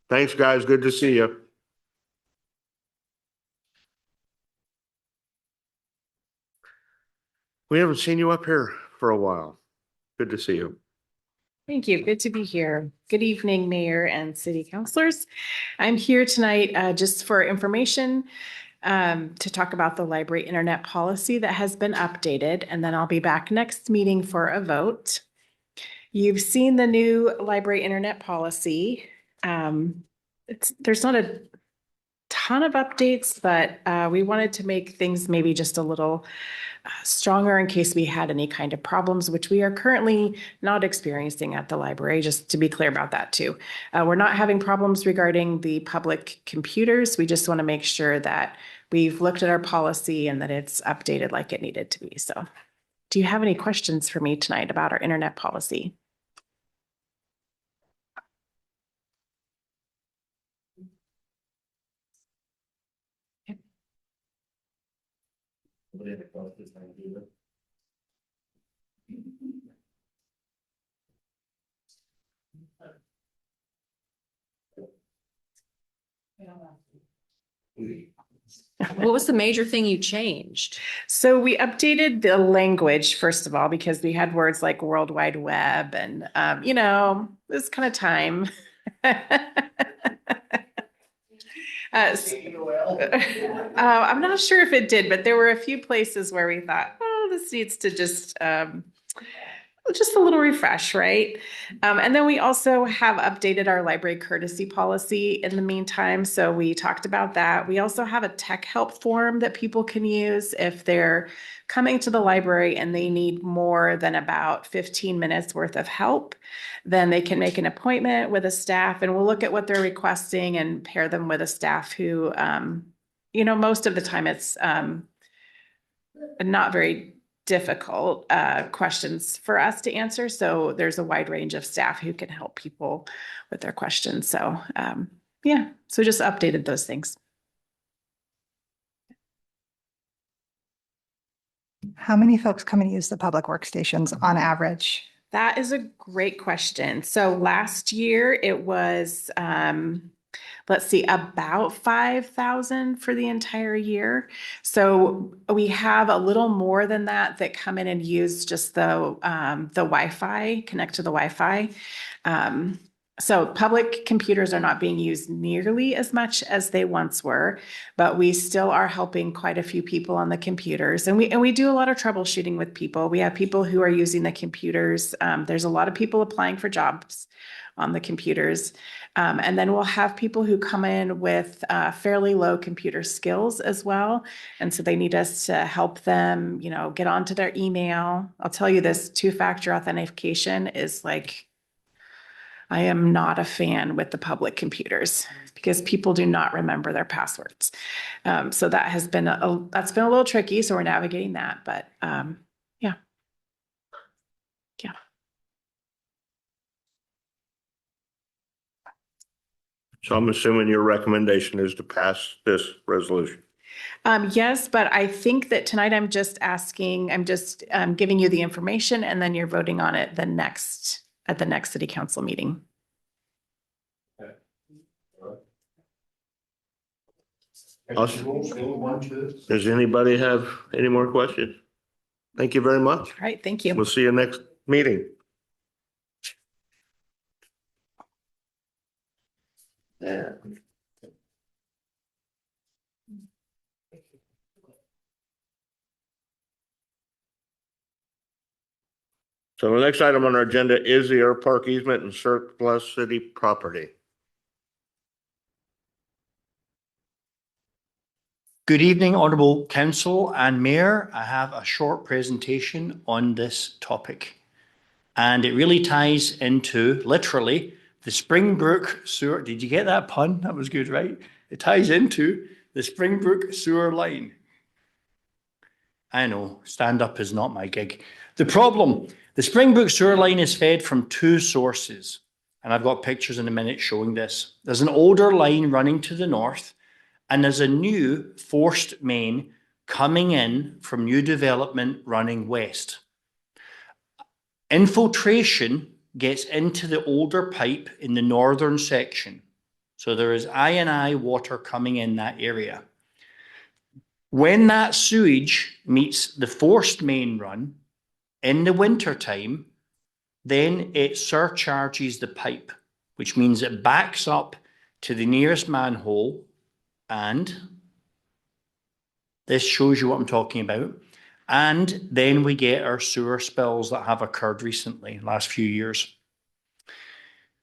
Thanks, guys. Good to see you. We haven't seen you up here for a while. Good to see you. Thank you. Good to be here. Good evening, Mayor and City Councilors. I'm here tonight just for information to talk about the library internet policy that has been updated, and then I'll be back next meeting for a vote. You've seen the new library internet policy. There's not a ton of updates, but we wanted to make things maybe just a little stronger in case we had any kind of problems, which we are currently not experiencing at the library, just to be clear about that too. We're not having problems regarding the public computers. We just want to make sure that we've looked at our policy and that it's updated like it needed to be. So do you have any questions for me tonight about our internet policy? What was the major thing you changed? So we updated the language, first of all, because we had words like World Wide Web and, this kind of time. I'm not sure if it did, but there were a few places where we thought, oh, this needs to just a little refresh, right? And then we also have updated our library courtesy policy in the meantime. So we talked about that. We also have a tech help form that people can use if they're coming to the library and they need more than about 15 minutes worth of help. Then they can make an appointment with a staff and we'll look at what they're requesting and pair them with a staff who, most of the time it's not very difficult questions for us to answer. So there's a wide range of staff who can help people with their questions. So so just updated those things. How many folks come and use the public workstations on average? That is a great question. So last year it was, about 5,000 for the entire year. So we have a little more than that come in and use just the Wi-Fi, connect to the Wi-Fi. So public computers are not being used nearly as much as they once were, but we still are helping quite a few people on the computers. And we do a lot of troubleshooting with people. We have people who are using the computers. There's a lot of people applying for jobs on the computers. And then we'll have people who come in with fairly low computer skills as well. And so they need us to help them, get onto their email. I'll tell you this, two-factor authentication is I am not a fan with the public computers because people do not remember their passwords. So that has been that's been a little tricky. So we're navigating that, but yeah. So I'm assuming your recommendation is to pass this resolution. Yes, but I think that tonight I'm just giving you the information and then you're voting on it at the next city council meeting. Does anybody have any more questions? Thank you very much. All right, thank you. We'll see you next meeting. Yeah. So the next item on our agenda is the air park easement and surplus city property. Good evening, Honourable Council and Mayor. I have a short presentation on this topic. And it really ties into, literally, the Springbrook sewer. Did you get that pun? That was good, right? It ties into the Springbrook sewer line. I know, stand-up is not my gig. The problem, the Springbrook sewer line is fed from two sources. And I've got pictures in a minute showing this. There's an older line running to the north, and there's a new forced main coming in from new development running west. Infiltration gets into the older pipe in the northern section. So there is I&I water coming in that area. When that sewage meets the forced main run in the wintertime, Then it surcharges the pipe, which means it backs up to the nearest manhole, and this shows you what I'm talking about. And then we get our sewer spills that have occurred recently, last few years.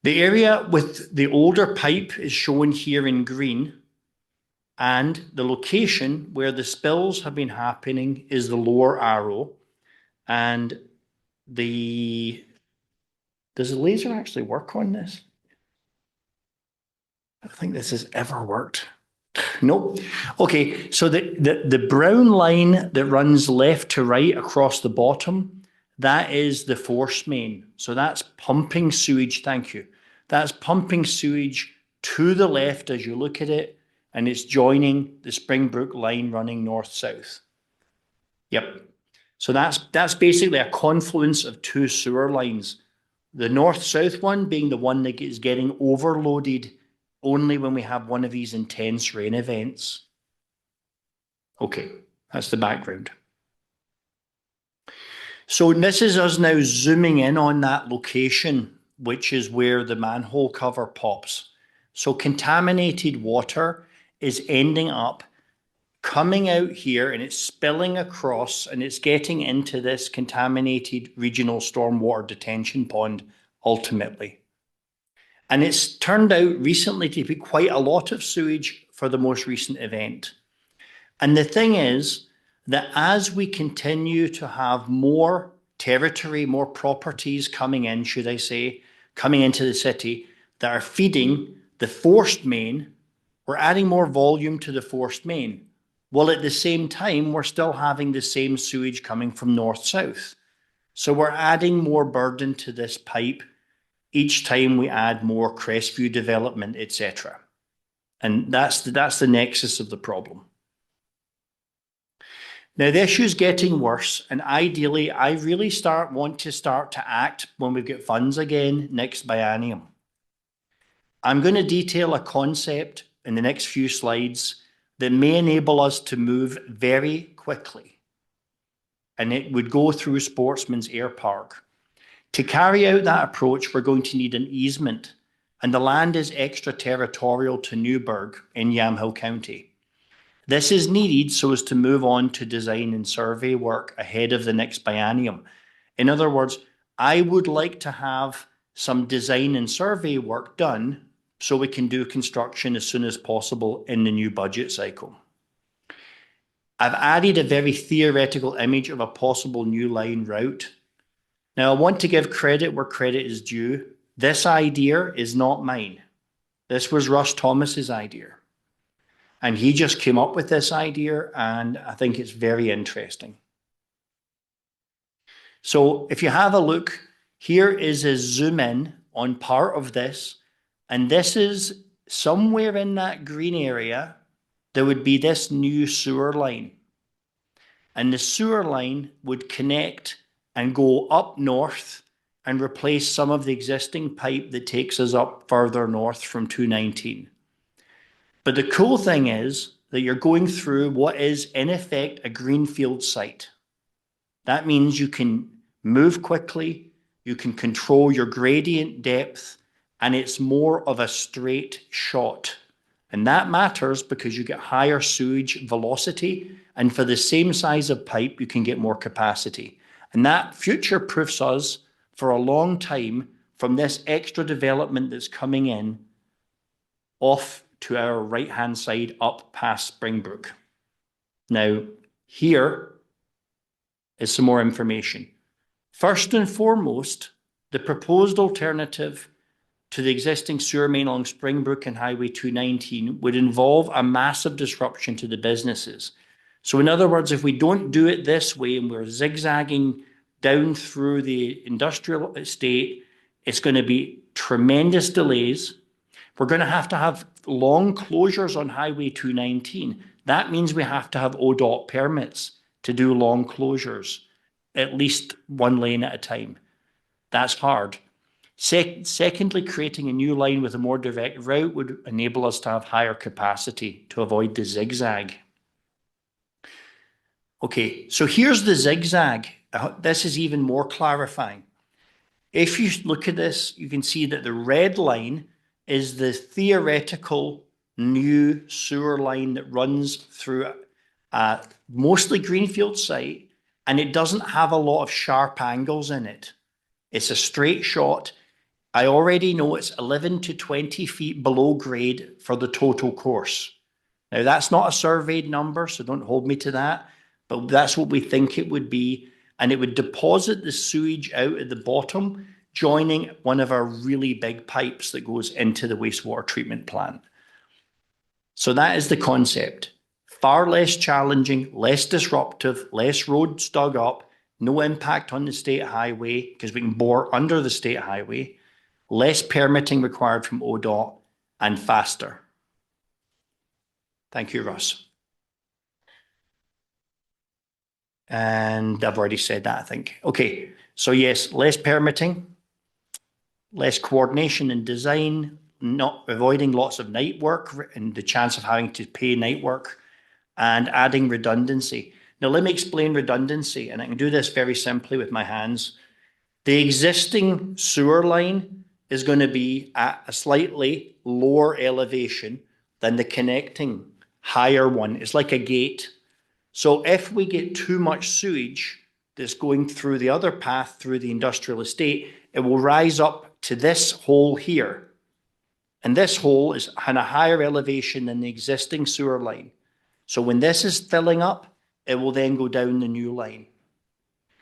The area with the older pipe is shown here in green, and the location where the spills have been happening is the lower arrow. And does the laser actually work on this? I don't think this has ever worked. Nope. Okay, so the brown line that runs left to right across the bottom, that is the force main. So that's pumping sewage, thank you. That's pumping sewage to the left as you look at it, and it's joining the Springbrook line running north-south. Yep. So that's basically a confluence of two sewer lines. The north-south one being the one that is getting overloaded only when we have one of these intense rain events. Okay, that's the background. So this is us now zooming in on that location, which is where the manhole cover pops. So contaminated water is ending up coming out here, and it's spilling across, and it's getting into this contaminated regional stormwater detention pond ultimately. And it's turned out recently to be quite a lot of sewage for the most recent event. And the thing is that as we continue to have more territory, more properties coming in, should I say, coming into the city that are feeding the forced main, we're adding more volume to the forced main. While at the same time, we're still having the same sewage coming from north-south. So we're adding more burden to this pipe each time we add more Crestview development, etc. And that's the nexus of the problem. Now, the issue is getting worse, and ideally, I really want to start to act when we get funds again next biennium. I'm going to detail a concept in the next few slides that may enable us to move very quickly. And it would go through Sportsman's Air Park. To carry out that approach, we're going to need an easement, and the land is extraterritorial to Newberg in Yamhill County. This is needed so as to move on to design and survey work ahead of the next biennium. In other words, I would like to have some design and survey work done so we can do construction as soon as possible in the new budget cycle. I've added a very theoretical image of a possible new line route. Now, I want to give credit where credit is due. This idea is not mine. This was Russ Thomas's idea. And he just came up with this idea, and I think it's very interesting. So if you have a look, here is a zoom in on part of this, and this is somewhere in that green area, there would be this new sewer line. And the sewer line would connect and go up north and replace some of the existing pipe that takes us up further north from 219. But the cool thing is that you're going through what is in effect a greenfield site. That means you can move quickly, you can control your gradient depth, and it's more of a straight shot. And that matters because you get higher sewage velocity, and for the same size of pipe, you can get more capacity. And that future-proofs us for a long time from this extra development that's coming in off to our right-hand side up past Springbrook. Now, here is some more information. First and foremost, the proposed alternative to the existing sewer main along Springbrook and Highway 219 would involve a massive disruption to the businesses. So in other words, if we don't do it this way and we're zigzagging down through the industrial estate, it's going to be tremendous delays. We're going to have long closures on Highway 219. That means we have to have ODOT permits to do long closures, at least one lane at a time. That's hard. Secondly, creating a new line with a more direct route would enable us to have higher capacity to avoid the zigzag. Okay, so here's the zigzag. This is even more clarifying. If you look at this, you can see that the red line is the theoretical new sewer line that runs through a mostly greenfield site, and it doesn't have a lot of sharp angles in it. It's a straight shot. I already know it's 11 to 20 feet below grade for the total course. Now, that's not a surveyed number, so don't hold me to that, but that's what we think it would be. And it would deposit the sewage out at the bottom, joining one of our really big pipes that goes into the wastewater treatment plant. So that is the concept. Far less challenging, less disruptive, less roads dug up, no impact on the state highway because we can bore under the state highway, less permitting required from ODOT, and faster. Thank you, Russ. And I've already said that, I think. Okay, so yes, less permitting, less coordination and design, not avoiding lots of night work and the chance of having to pay night work, and adding redundancy. Now, let me explain redundancy, and I can do this very simply with my hands. The existing sewer line is going to be at a slightly lower elevation than the connecting higher one. It's like a gate. So if we get too much sewage that's going through the other path through the industrial estate, it will rise up to this hole here. And this hole is at a higher elevation than the existing sewer line. So when this is filling up, it will then go down the new line.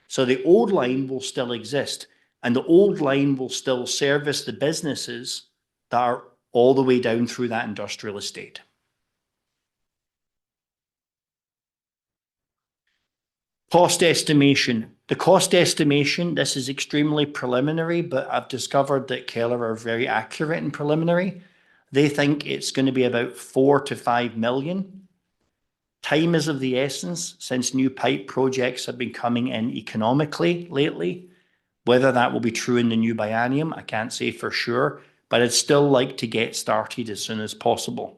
So the old line will still exist, and the old line will still service the businesses that are all the way down through that industrial estate. Cost estimation. The cost estimation, this is extremely preliminary, but I've discovered that Keller are very accurate in preliminary. They think it's going to be about 4 to 5 million. Time is of the essence since new pipe projects have been coming in economically lately. Whether that will be true in the new biennium, I can't say for sure, but I'd still like to get started as soon as possible.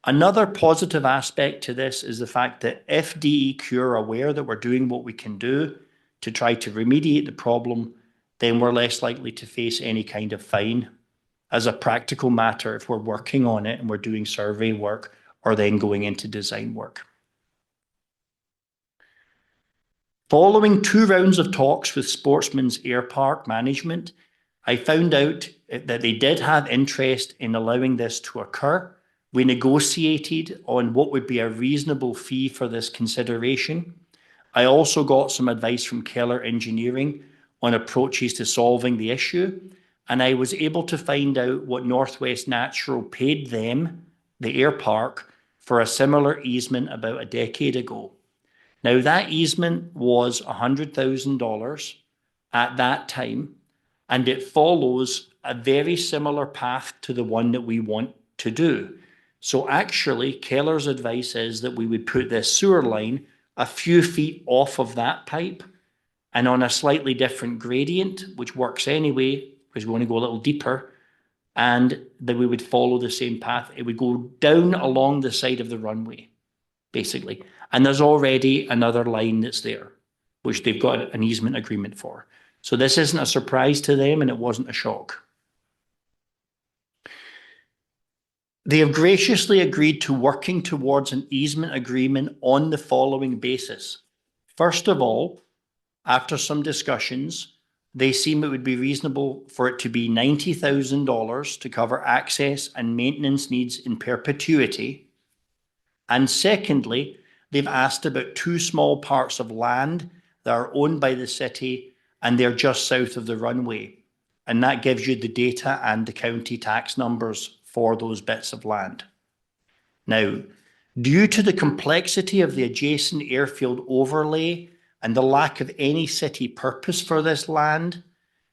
Another positive aspect to this is the fact that if DEQ are aware that we're doing what we can do to try to remediate the problem, then we're less likely to face any kind of fine. As a practical matter, if we're working on it and we're doing survey work or then going into design work. Following 2 rounds of talks with Sportsman's Air Park management, I found out that they did have interest in allowing this to occur. We negotiated on what would be a reasonable fee for this consideration. I also got some advice from Keller Engineering on approaches to solving the issue, and I was able to find out what Northwest Natural paid them, the air park, for a similar easement about a decade ago. Now, that easement was $100,000 at that time, and it follows a very similar path to the one that we want to do. So actually, Keller's advice is that we would put this sewer line a few feet off of that pipe and on a slightly different gradient, which works anyway, because we want to go a little deeper, and that we would follow the same path. It would go down along the side of the runway, basically. And there's already another line that's there, which they've got an easement agreement for. So this isn't a surprise to them, and it wasn't a shock. They have graciously agreed to working towards an easement agreement on the following basis. First of all, after some discussions, they seem it would be reasonable for it to be $90,000 to cover access and maintenance needs in perpetuity. And secondly, they've asked about 2 small parts of land that are owned by the city, and they're just south of the runway. And that gives you the data and the county tax numbers for those bits of land. Now, due to the complexity of the adjacent airfield overlay and the lack of any city purpose for this land,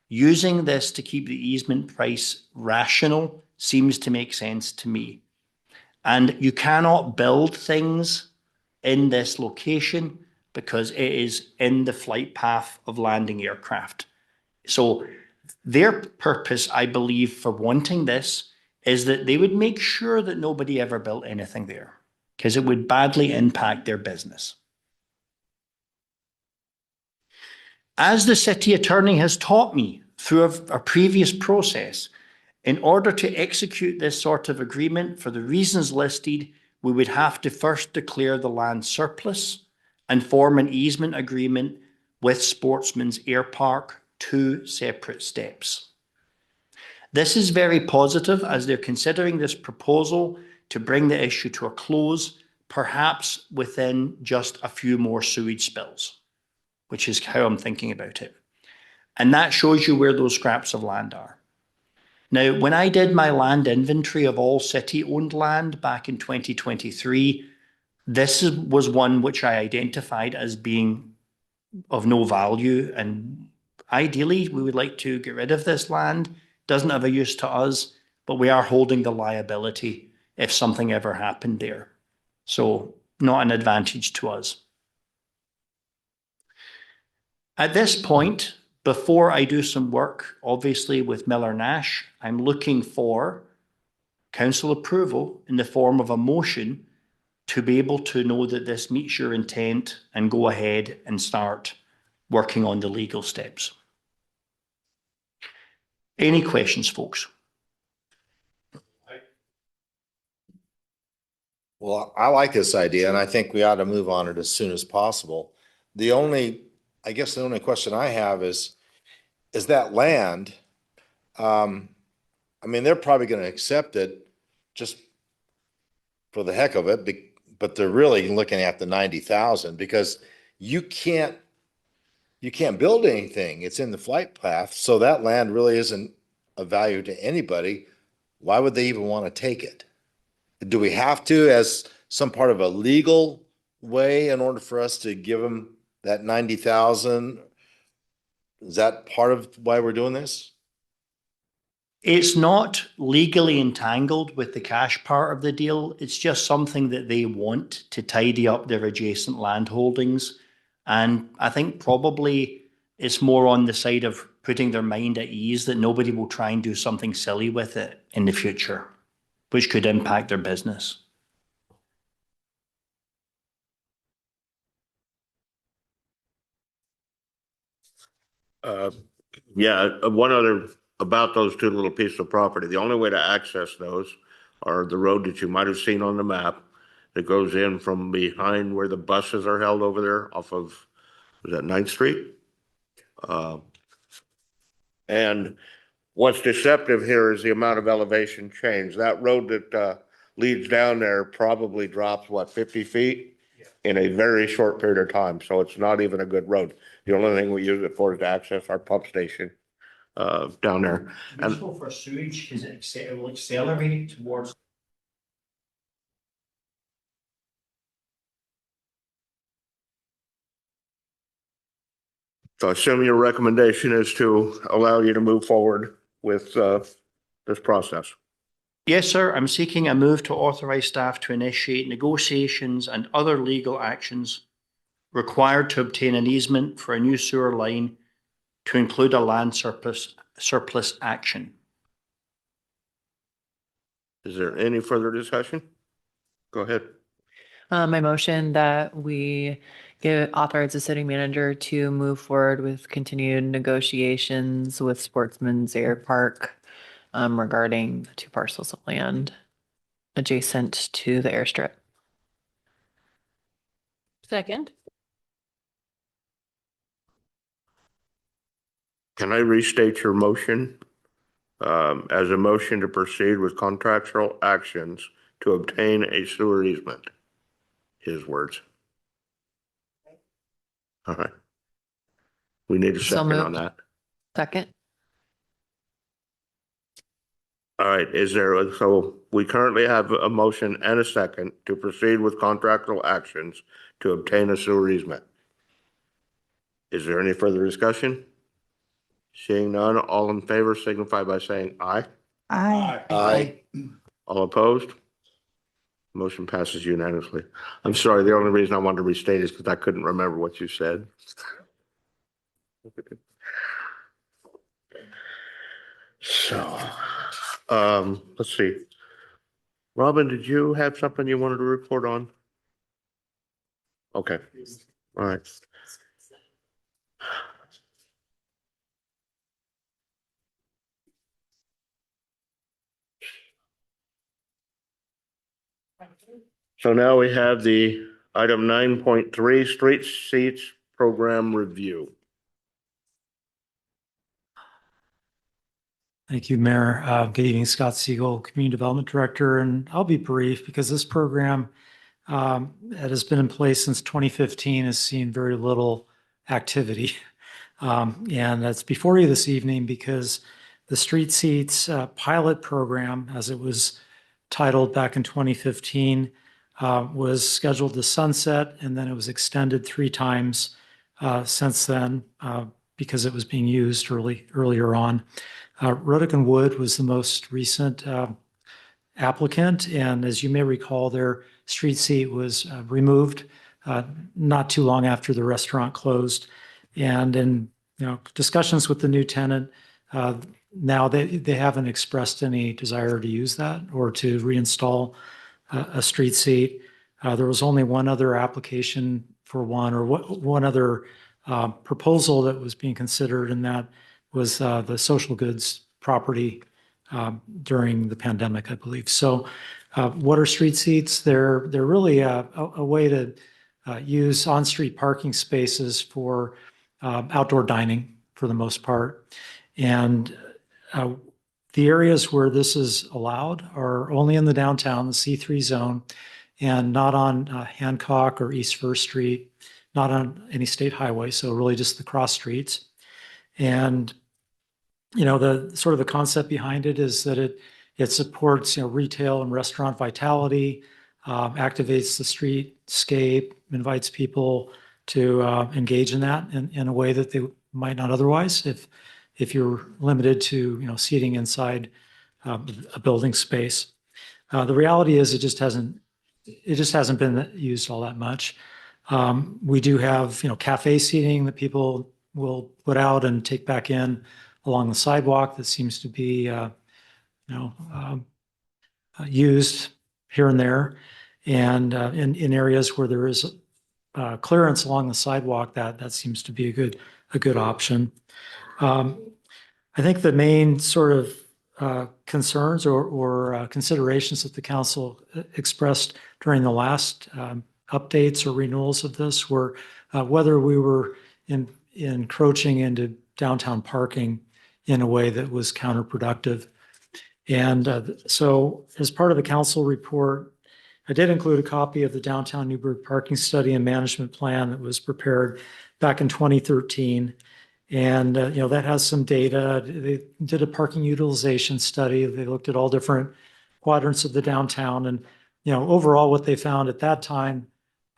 using this to keep the easement price rational seems to make sense to me. And you cannot build things in this location because it is in the flight path of landing aircraft. So their purpose, I believe, for wanting this is that they would make sure that nobody ever built anything there because it would badly impact their business. As the city attorney has taught me through a previous process. In order to execute this sort of agreement for the reasons listed, we would have to first declare the land surplus and form an easement agreement with Sportsman's Air Park, 2 separate steps. This is very positive as they're considering this proposal to bring the issue to a close, perhaps within just a few more sewage spills, which is how I'm thinking about it. And that shows you where those scraps of land are. Now, when I did my land inventory of all city-owned land back in 2023, this was one which I identified as being of no value. And ideally, we would like to get rid of this land. Doesn't have a use to us, but we are holding the liability if something ever happened there. So not an advantage to us. At this point, before I do some work, obviously with Miller Nash, I'm looking for council approval in the form of a motion to be able to know that this meets your intent and go ahead and start working on the legal steps. Any questions, folks? Well, I like this idea and I think we ought to move on it as soon as possible. I guess the only question I have is that land, I mean, they're probably going to accept it just for the heck of it, but they're really looking at the 90,000 because you can't build anything. It's in the flight path. So that land really isn't of value to anybody. Why would they even want to take it? Do we have to as some part of a legal way in order for us to give them that 90,000? Is that part of why we're doing this? It's not legally entangled with the cash part of the deal. It's just something that they want to tidy up their adjacent land holdings. And I think probably it's more on the side of putting their mind at ease that nobody will try and do something silly with it in the future, which could impact their business. Yeah, one other about those 2 little pieces of property. The only way to access those are the road that you might have seen on the map that goes in from behind where the buses are held over there off of, was that 9th Street? And what's deceptive here is the amount of elevation change. That road that leads down there probably drops, what, 50 feet? In a very short period of time, so it's not even a good road. The only thing we use it for is to access our pump station down there. Useful for sewage because it will accelerate towards. So I assume your recommendation is to allow you to move forward with this process. Yes, sir. I'm seeking a move to authorize staff to initiate negotiations and other legal actions required to obtain an easement for a new sewer line to include a land surplus action. Is there any further discussion? Go ahead. My motion that we authorize the city manager to move forward with continued negotiations with Sportsman's Air Park regarding the 2 parcels of land adjacent to the airstrip. Second. Can I restate your motion as a motion to proceed with contractual actions to obtain a sewer easement? His words. All right. We need a second on that. Second. All right, so we currently have a motion and a second to proceed with contractual actions to obtain a sewer easement. Is there any further discussion? Seeing none, all in favor signify by saying aye. Aye. Aye. All opposed? Motion passes unanimously. I'm sorry, the only reason I wanted to restate is because I couldn't remember what you said. So, let's see. Robin, did you have something you wanted to report on? Okay, all right. So now we have the item 9.3, street seats program review. Thank you, Mayor. Good evening, Scott Siegel, Community Development Director, and I'll be brief because this program that has been in place since 2015 has seen very little activity. And that's before you this evening because the Street Seats pilot program, as it was titled back in 2015, was scheduled to sunset, and then it was extended 3 times since then because it was being used earlier on. Ruddick and Wood was the most recent applicant, and as you may recall, their street seat was removed not too long after the restaurant closed. And in discussions with the new tenant, now they haven't expressed any desire to use that or to reinstall a street seat. There was only one other application for one other proposal that was being considered, and that was the social goods property during the pandemic, I believe. So what are street seats? They're really a way to use on-street parking spaces for outdoor dining for the most part. And the areas where this is allowed are only in the downtown, the C3 zone, and not on Hancock or East First Street, not on any state highway, so really just the cross streets. And the sort of the concept behind it is that it supports retail and restaurant vitality, activates the streetscape, invites people to engage in that in a way that they might not otherwise if you're limited to seating inside a building space. The reality is it just hasn't been used all that much. We do have cafe seating that people will put out and take back in along the sidewalk that seems to be used here and there, and in areas where there is clearance along the sidewalk, that seems to be a good option. I think the main sort of concerns or considerations that the council expressed during the last updates or renewals of this were whether we were encroaching into downtown parking in a way that was counterproductive. And so as part of the council report, I did include a copy of the Downtown Newberg Parking Study and Management Plan that was prepared back in 2013. And that has some data. They did a parking utilization study. They looked at all different quadrants of the downtown. And overall what they found at that time,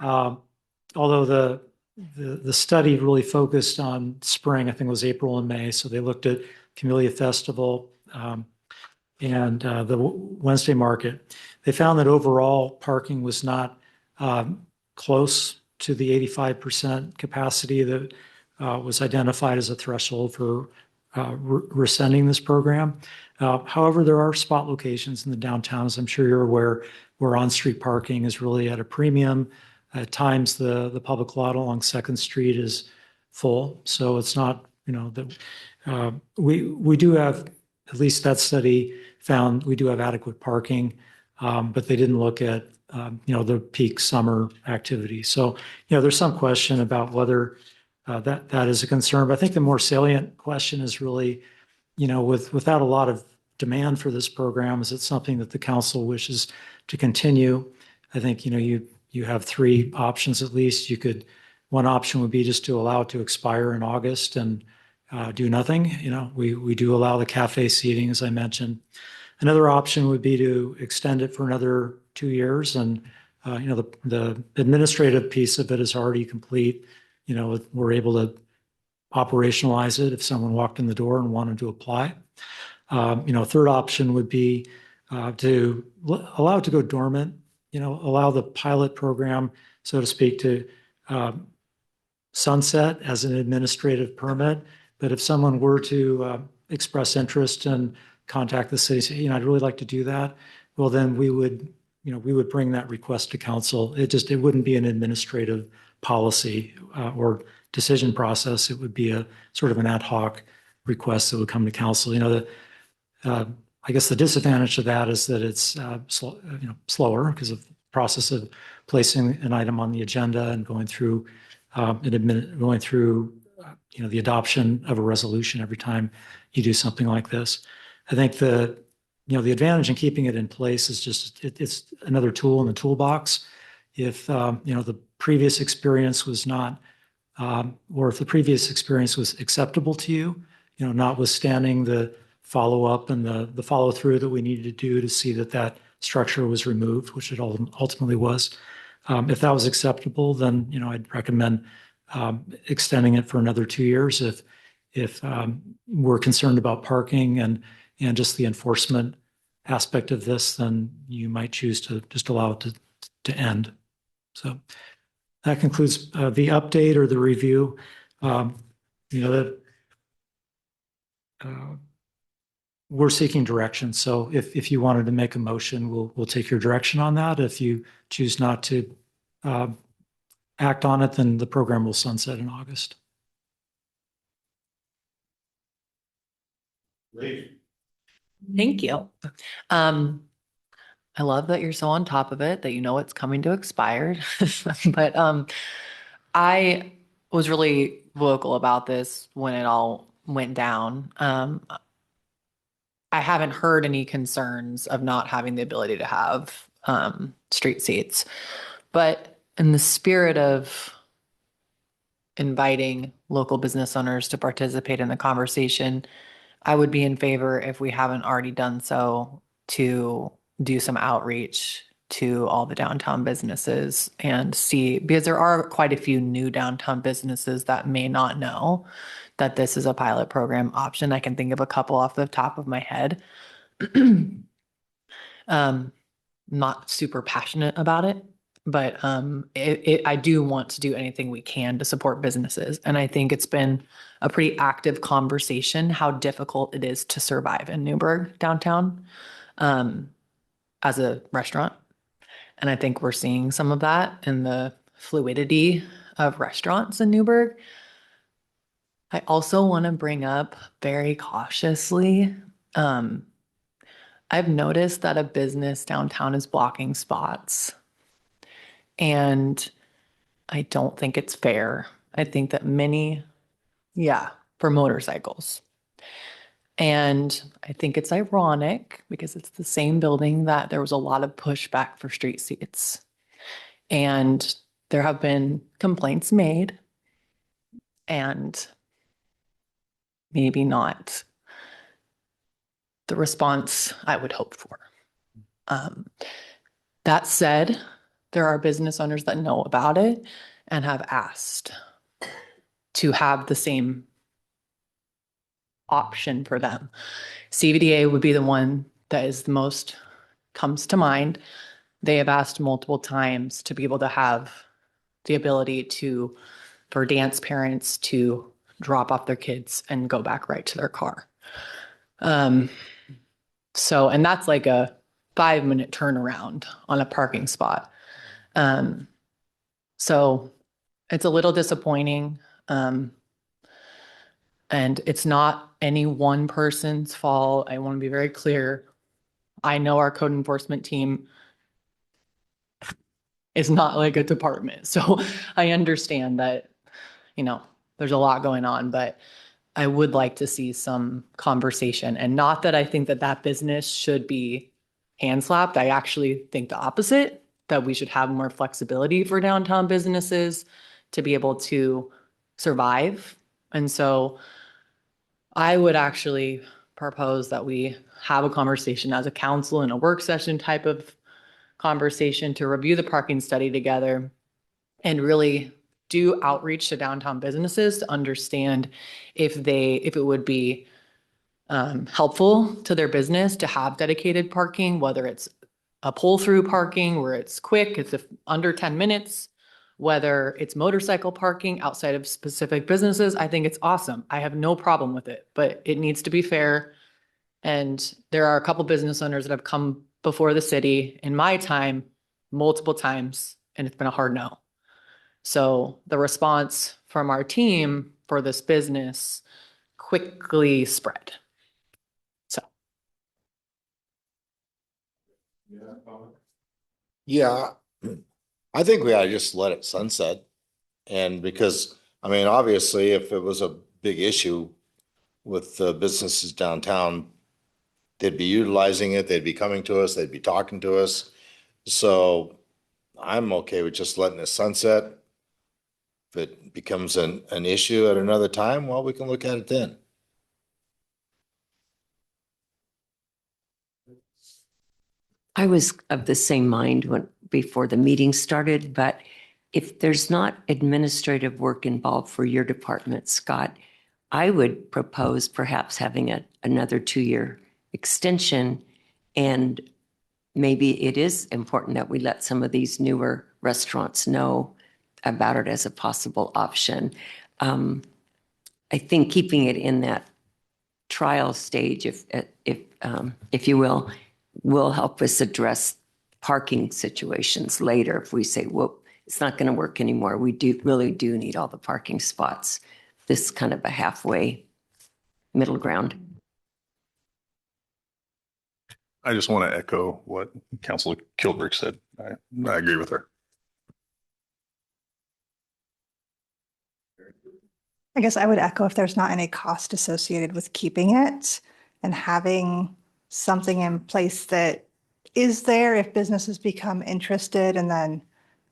although the study really focused on spring, I think it was April and May. So they looked at Camellia Festival and the Wednesday market. They found that overall parking was not close to the 85% capacity that was identified as a threshold for rescinding this program. However, there are spot locations in the downtown, as I'm sure you're aware, where on-street parking is really at a premium. At times, the public lot along 2nd Street is full. So it's not, that we do have, at least that study found we do have adequate parking, but they didn't look at, the peak summer activity. So, there's some question about whether that is a concern. But I think the more salient question is really, without a lot of demand for this program, is it something that the council wishes to continue? I think, you have 3 options at least. One option would be just to allow it to expire in August and do nothing. We do allow the cafe seating, as I mentioned. Another option would be to extend it for another 2 years. And, the administrative piece of it is already complete. We're able to operationalize it if someone walked in the door and wanted to apply. A third option would be to allow it to go dormant, allow the pilot program, so to speak, to sunset as an administrative permit. But if someone were to express interest and contact the city, say, I'd really like to do that, well, then we would bring that request to council. It wouldn't be an administrative policy or decision process. It would be a sort of an ad hoc request that would come to council. I guess the disadvantage of that is that it's slower because of process of placing an item on the agenda and going through the adoption of a resolution every time you do something like this. I think the advantage in keeping it in place is just it's another tool in the toolbox. If the previous experience was not, or if the previous experience was acceptable to you, notwithstanding the follow up and the follow through that we needed to do to see that structure was removed, which it ultimately was. If that was acceptable, then I'd recommend extending it for another 2 years. If we're concerned about parking and just the enforcement aspect of this, then you might choose to just allow it to end. So that concludes the update or the review. We're seeking direction. So if you wanted to make a motion, we'll take your direction on that. If you choose not to act on it, then the program will sunset in August. Thank you. I love that you're so on top of it, that you know it's coming to expire. But I was really vocal about this when it all went down. I haven't heard any concerns of not having the ability to have street seats. But in the spirit of inviting local business owners to participate in the conversation, I would be in favor, if we haven't already done so, to do some outreach to all the downtown businesses and see, because there are quite a few new downtown businesses that may not know that this is a pilot program option. I can think of a couple off the top of my head. Not super passionate about it, but I do want to do anything we can to support businesses. And I think it's been a pretty active conversation how difficult it is to survive in Newberg downtown as a restaurant. And I think we're seeing some of that in the fluidity of restaurants in Newberg. I also want to bring up very cautiously, I've noticed that a business downtown is blocking spots. And I don't think it's fair. I think that for motorcycles. And I think it's ironic because it's the same building that there was a lot of pushback for street seats. And there have been complaints made and maybe not the response I would hope for. That said, there are business owners that know about it and have asked to have the same option for them. CVDA would be the one that is the most comes to mind. They have asked multiple times to be able to have the ability for dance parents to drop off their kids and go back right to their car. And that's like a 5-minute turnaround on a parking spot. So it's a little disappointing. And it's not any one person's fault. I want to be very clear. I know our code enforcement team is not like a department. So I understand that, there's a lot going on, but I would like to see some conversation. And not that I think that business should be hand slapped. I actually think the opposite, that we should have more flexibility for downtown businesses to be able to survive. And so I would actually propose that we have a conversation as a council in a work session type of conversation to review the parking study together and really do outreach to downtown businesses to understand if it would be helpful to their business to have dedicated parking, whether it's a pull-through parking where it's quick, it's under 10 minutes, whether it's motorcycle parking outside of specific businesses. I think it's awesome. I have no problem with it, but it needs to be fair. And there are a couple business owners that have come before the city in my time, multiple times, and it's been a hard no. So the response from our team for this business quickly spread. So. Yeah, I think we ought to just let it sunset. And because, I mean, obviously, if it was a big issue with the businesses downtown, they'd be utilizing it, they'd be coming to us, they'd be talking to us. So I'm okay with just letting it sunset. If it becomes an issue at another time, well, we can look at it then. I was of the same mind before the meeting started, but if there's not administrative work involved for your department, Scott, I would propose perhaps having another 2-year extension. And maybe it is important that we let some of these newer restaurants know about it as a possible option. I think keeping it in that trial stage, if you will help us address parking situations later. If we say, well, it's not going to work anymore, we really do need all the parking spots. This is kind of a halfway middle ground. I just want to echo what Councilor Kilberg said. I agree with her. I guess I would echo if there's not any cost associated with keeping it and having something in place that is there if businesses become interested. And then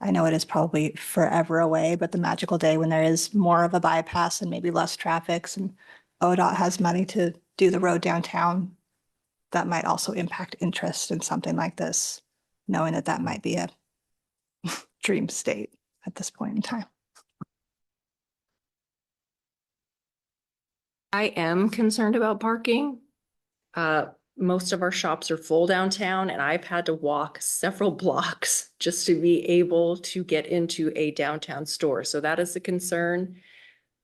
I know it is probably forever away, but the magical day when there is more of a bypass and maybe less traffic and ODOT has money to do the road downtown, that might also impact interest in something like this, knowing that that might be a dream state at this point in time. I am concerned about parking. Most of our shops are full downtown and I've had to walk several blocks just to be able to get into a downtown store. So that is a concern.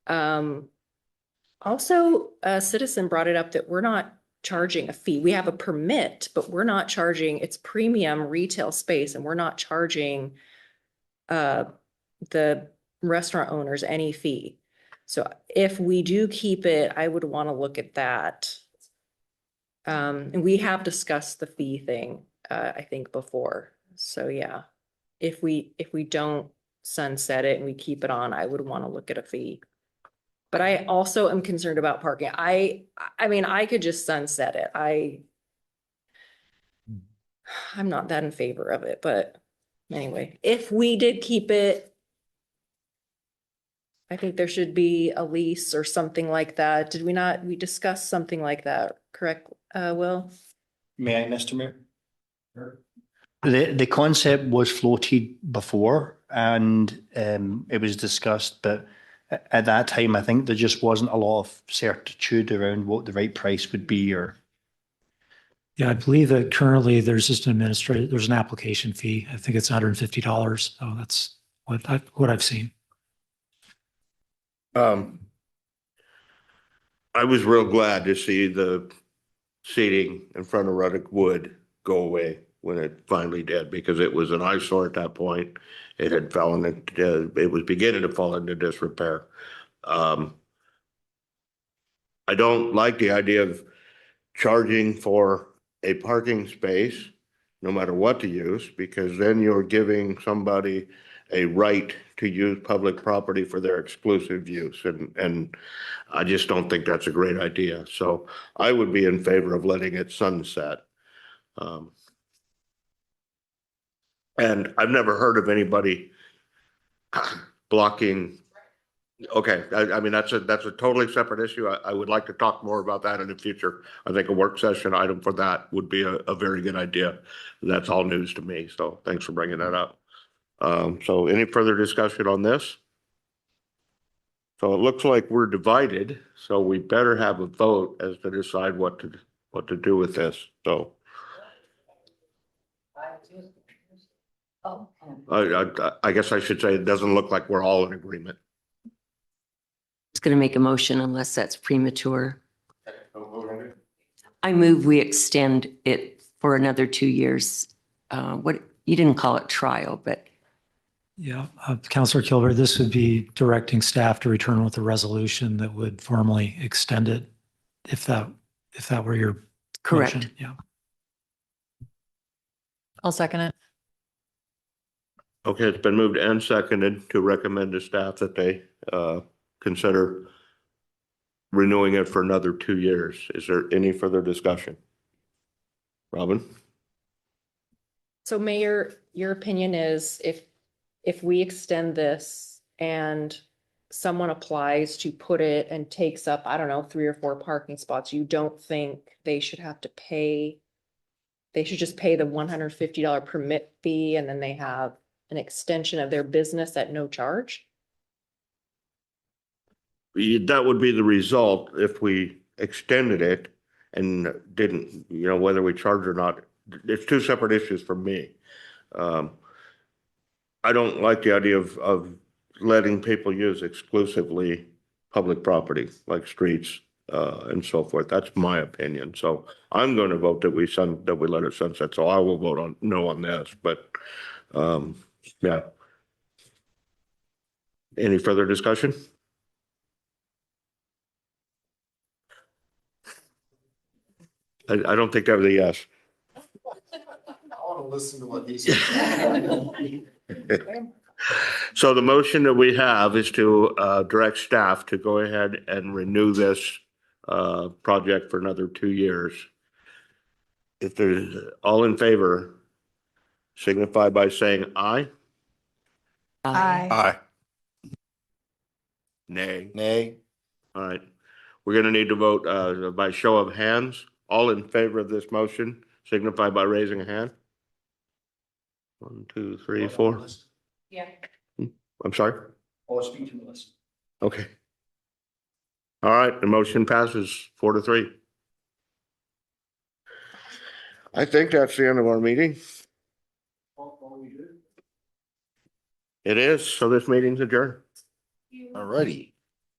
Also, a citizen brought it up that we're not charging a fee. We have a permit, but we're not charging, it's premium retail space and we're not charging the restaurant owners any fee. So if we do keep it, I would want to look at that. And we have discussed the fee thing, I think before. So yeah, if we don't sunset it and we keep it on, I would want to look at a fee. But I also am concerned about parking. I mean, I could just sunset it. I'm not that in favor of it, but anyway, if we did keep it, I think there should be a lease or something like that. Did we not, we discussed something like that, correct, Will? May I, Mr. Mayor? The concept was floated before and it was discussed, but at that time, I think there just wasn't a lot of certitude around what the right price would be or. Yeah, I believe that currently there's just an there's an application fee. I think it's $150. So that's what I've seen. I was real glad to see the seating in front of Ruddock Wood go away when it finally did, because it was an eyesore at that point. It had fallen into, it was beginning to fall into disrepair. I don't like the idea of charging for a parking space, no matter what to use, because then you're giving somebody a right to use public property for their exclusive use. And I just don't think that's a great idea. So I would be in favor of letting it sunset. And I've never heard of anybody blocking. Okay, I mean, that's a totally separate issue. I would like to talk more about that in the future. I think a work session item for that would be a very good idea. That's all news to me. So thanks for bringing that up. So any further discussion on this? So it looks like we're divided, so we better have a vote as to decide what to do with this. So I guess I should say it doesn't look like we're all in agreement. It's going to make a motion unless that's premature. I move we extend it for another 2 years. What you didn't call it trial, but Yeah, Councilor Kilberg, this would be directing staff to return with a resolution that would formally extend it, if that were your correct. motion. Yeah. I'll second it. Okay, it's been moved and seconded to recommend to staff that they consider renewing it for another 2 years. Is there any further discussion? Robin? So Mayor, your opinion is if we extend this and someone applies to put it and takes up, I don't know, 3 or 4 parking spots, you don't think they should have to pay? They should just pay the $150 permit fee and then they have an extension of their business at no charge? That would be the result if we extended it and didn't, whether we charge or not. It's two separate issues for me. I don't like the idea of letting people use exclusively public property like streets and so forth. That's my opinion. So I'm going to vote that we let it sunset. So I will vote on no on this, but yeah. Any further discussion? I don't think that was a yes. I want to listen to what he said. So the motion that we have is to direct staff to go ahead and renew this project for another 2 years. If there's all in favor, signify by saying aye. Aye. Aye. Nay. Nay. All right. We're going to need to vote by show of hands. All in favor of this motion, signify by raising a hand. 1, 2, 3, 4. Yeah. I'm sorry? Or speak to the list. Okay. All right, the motion passes 4-3. I think that's the end of our meeting. It is, so this meeting's adjourned. All righty.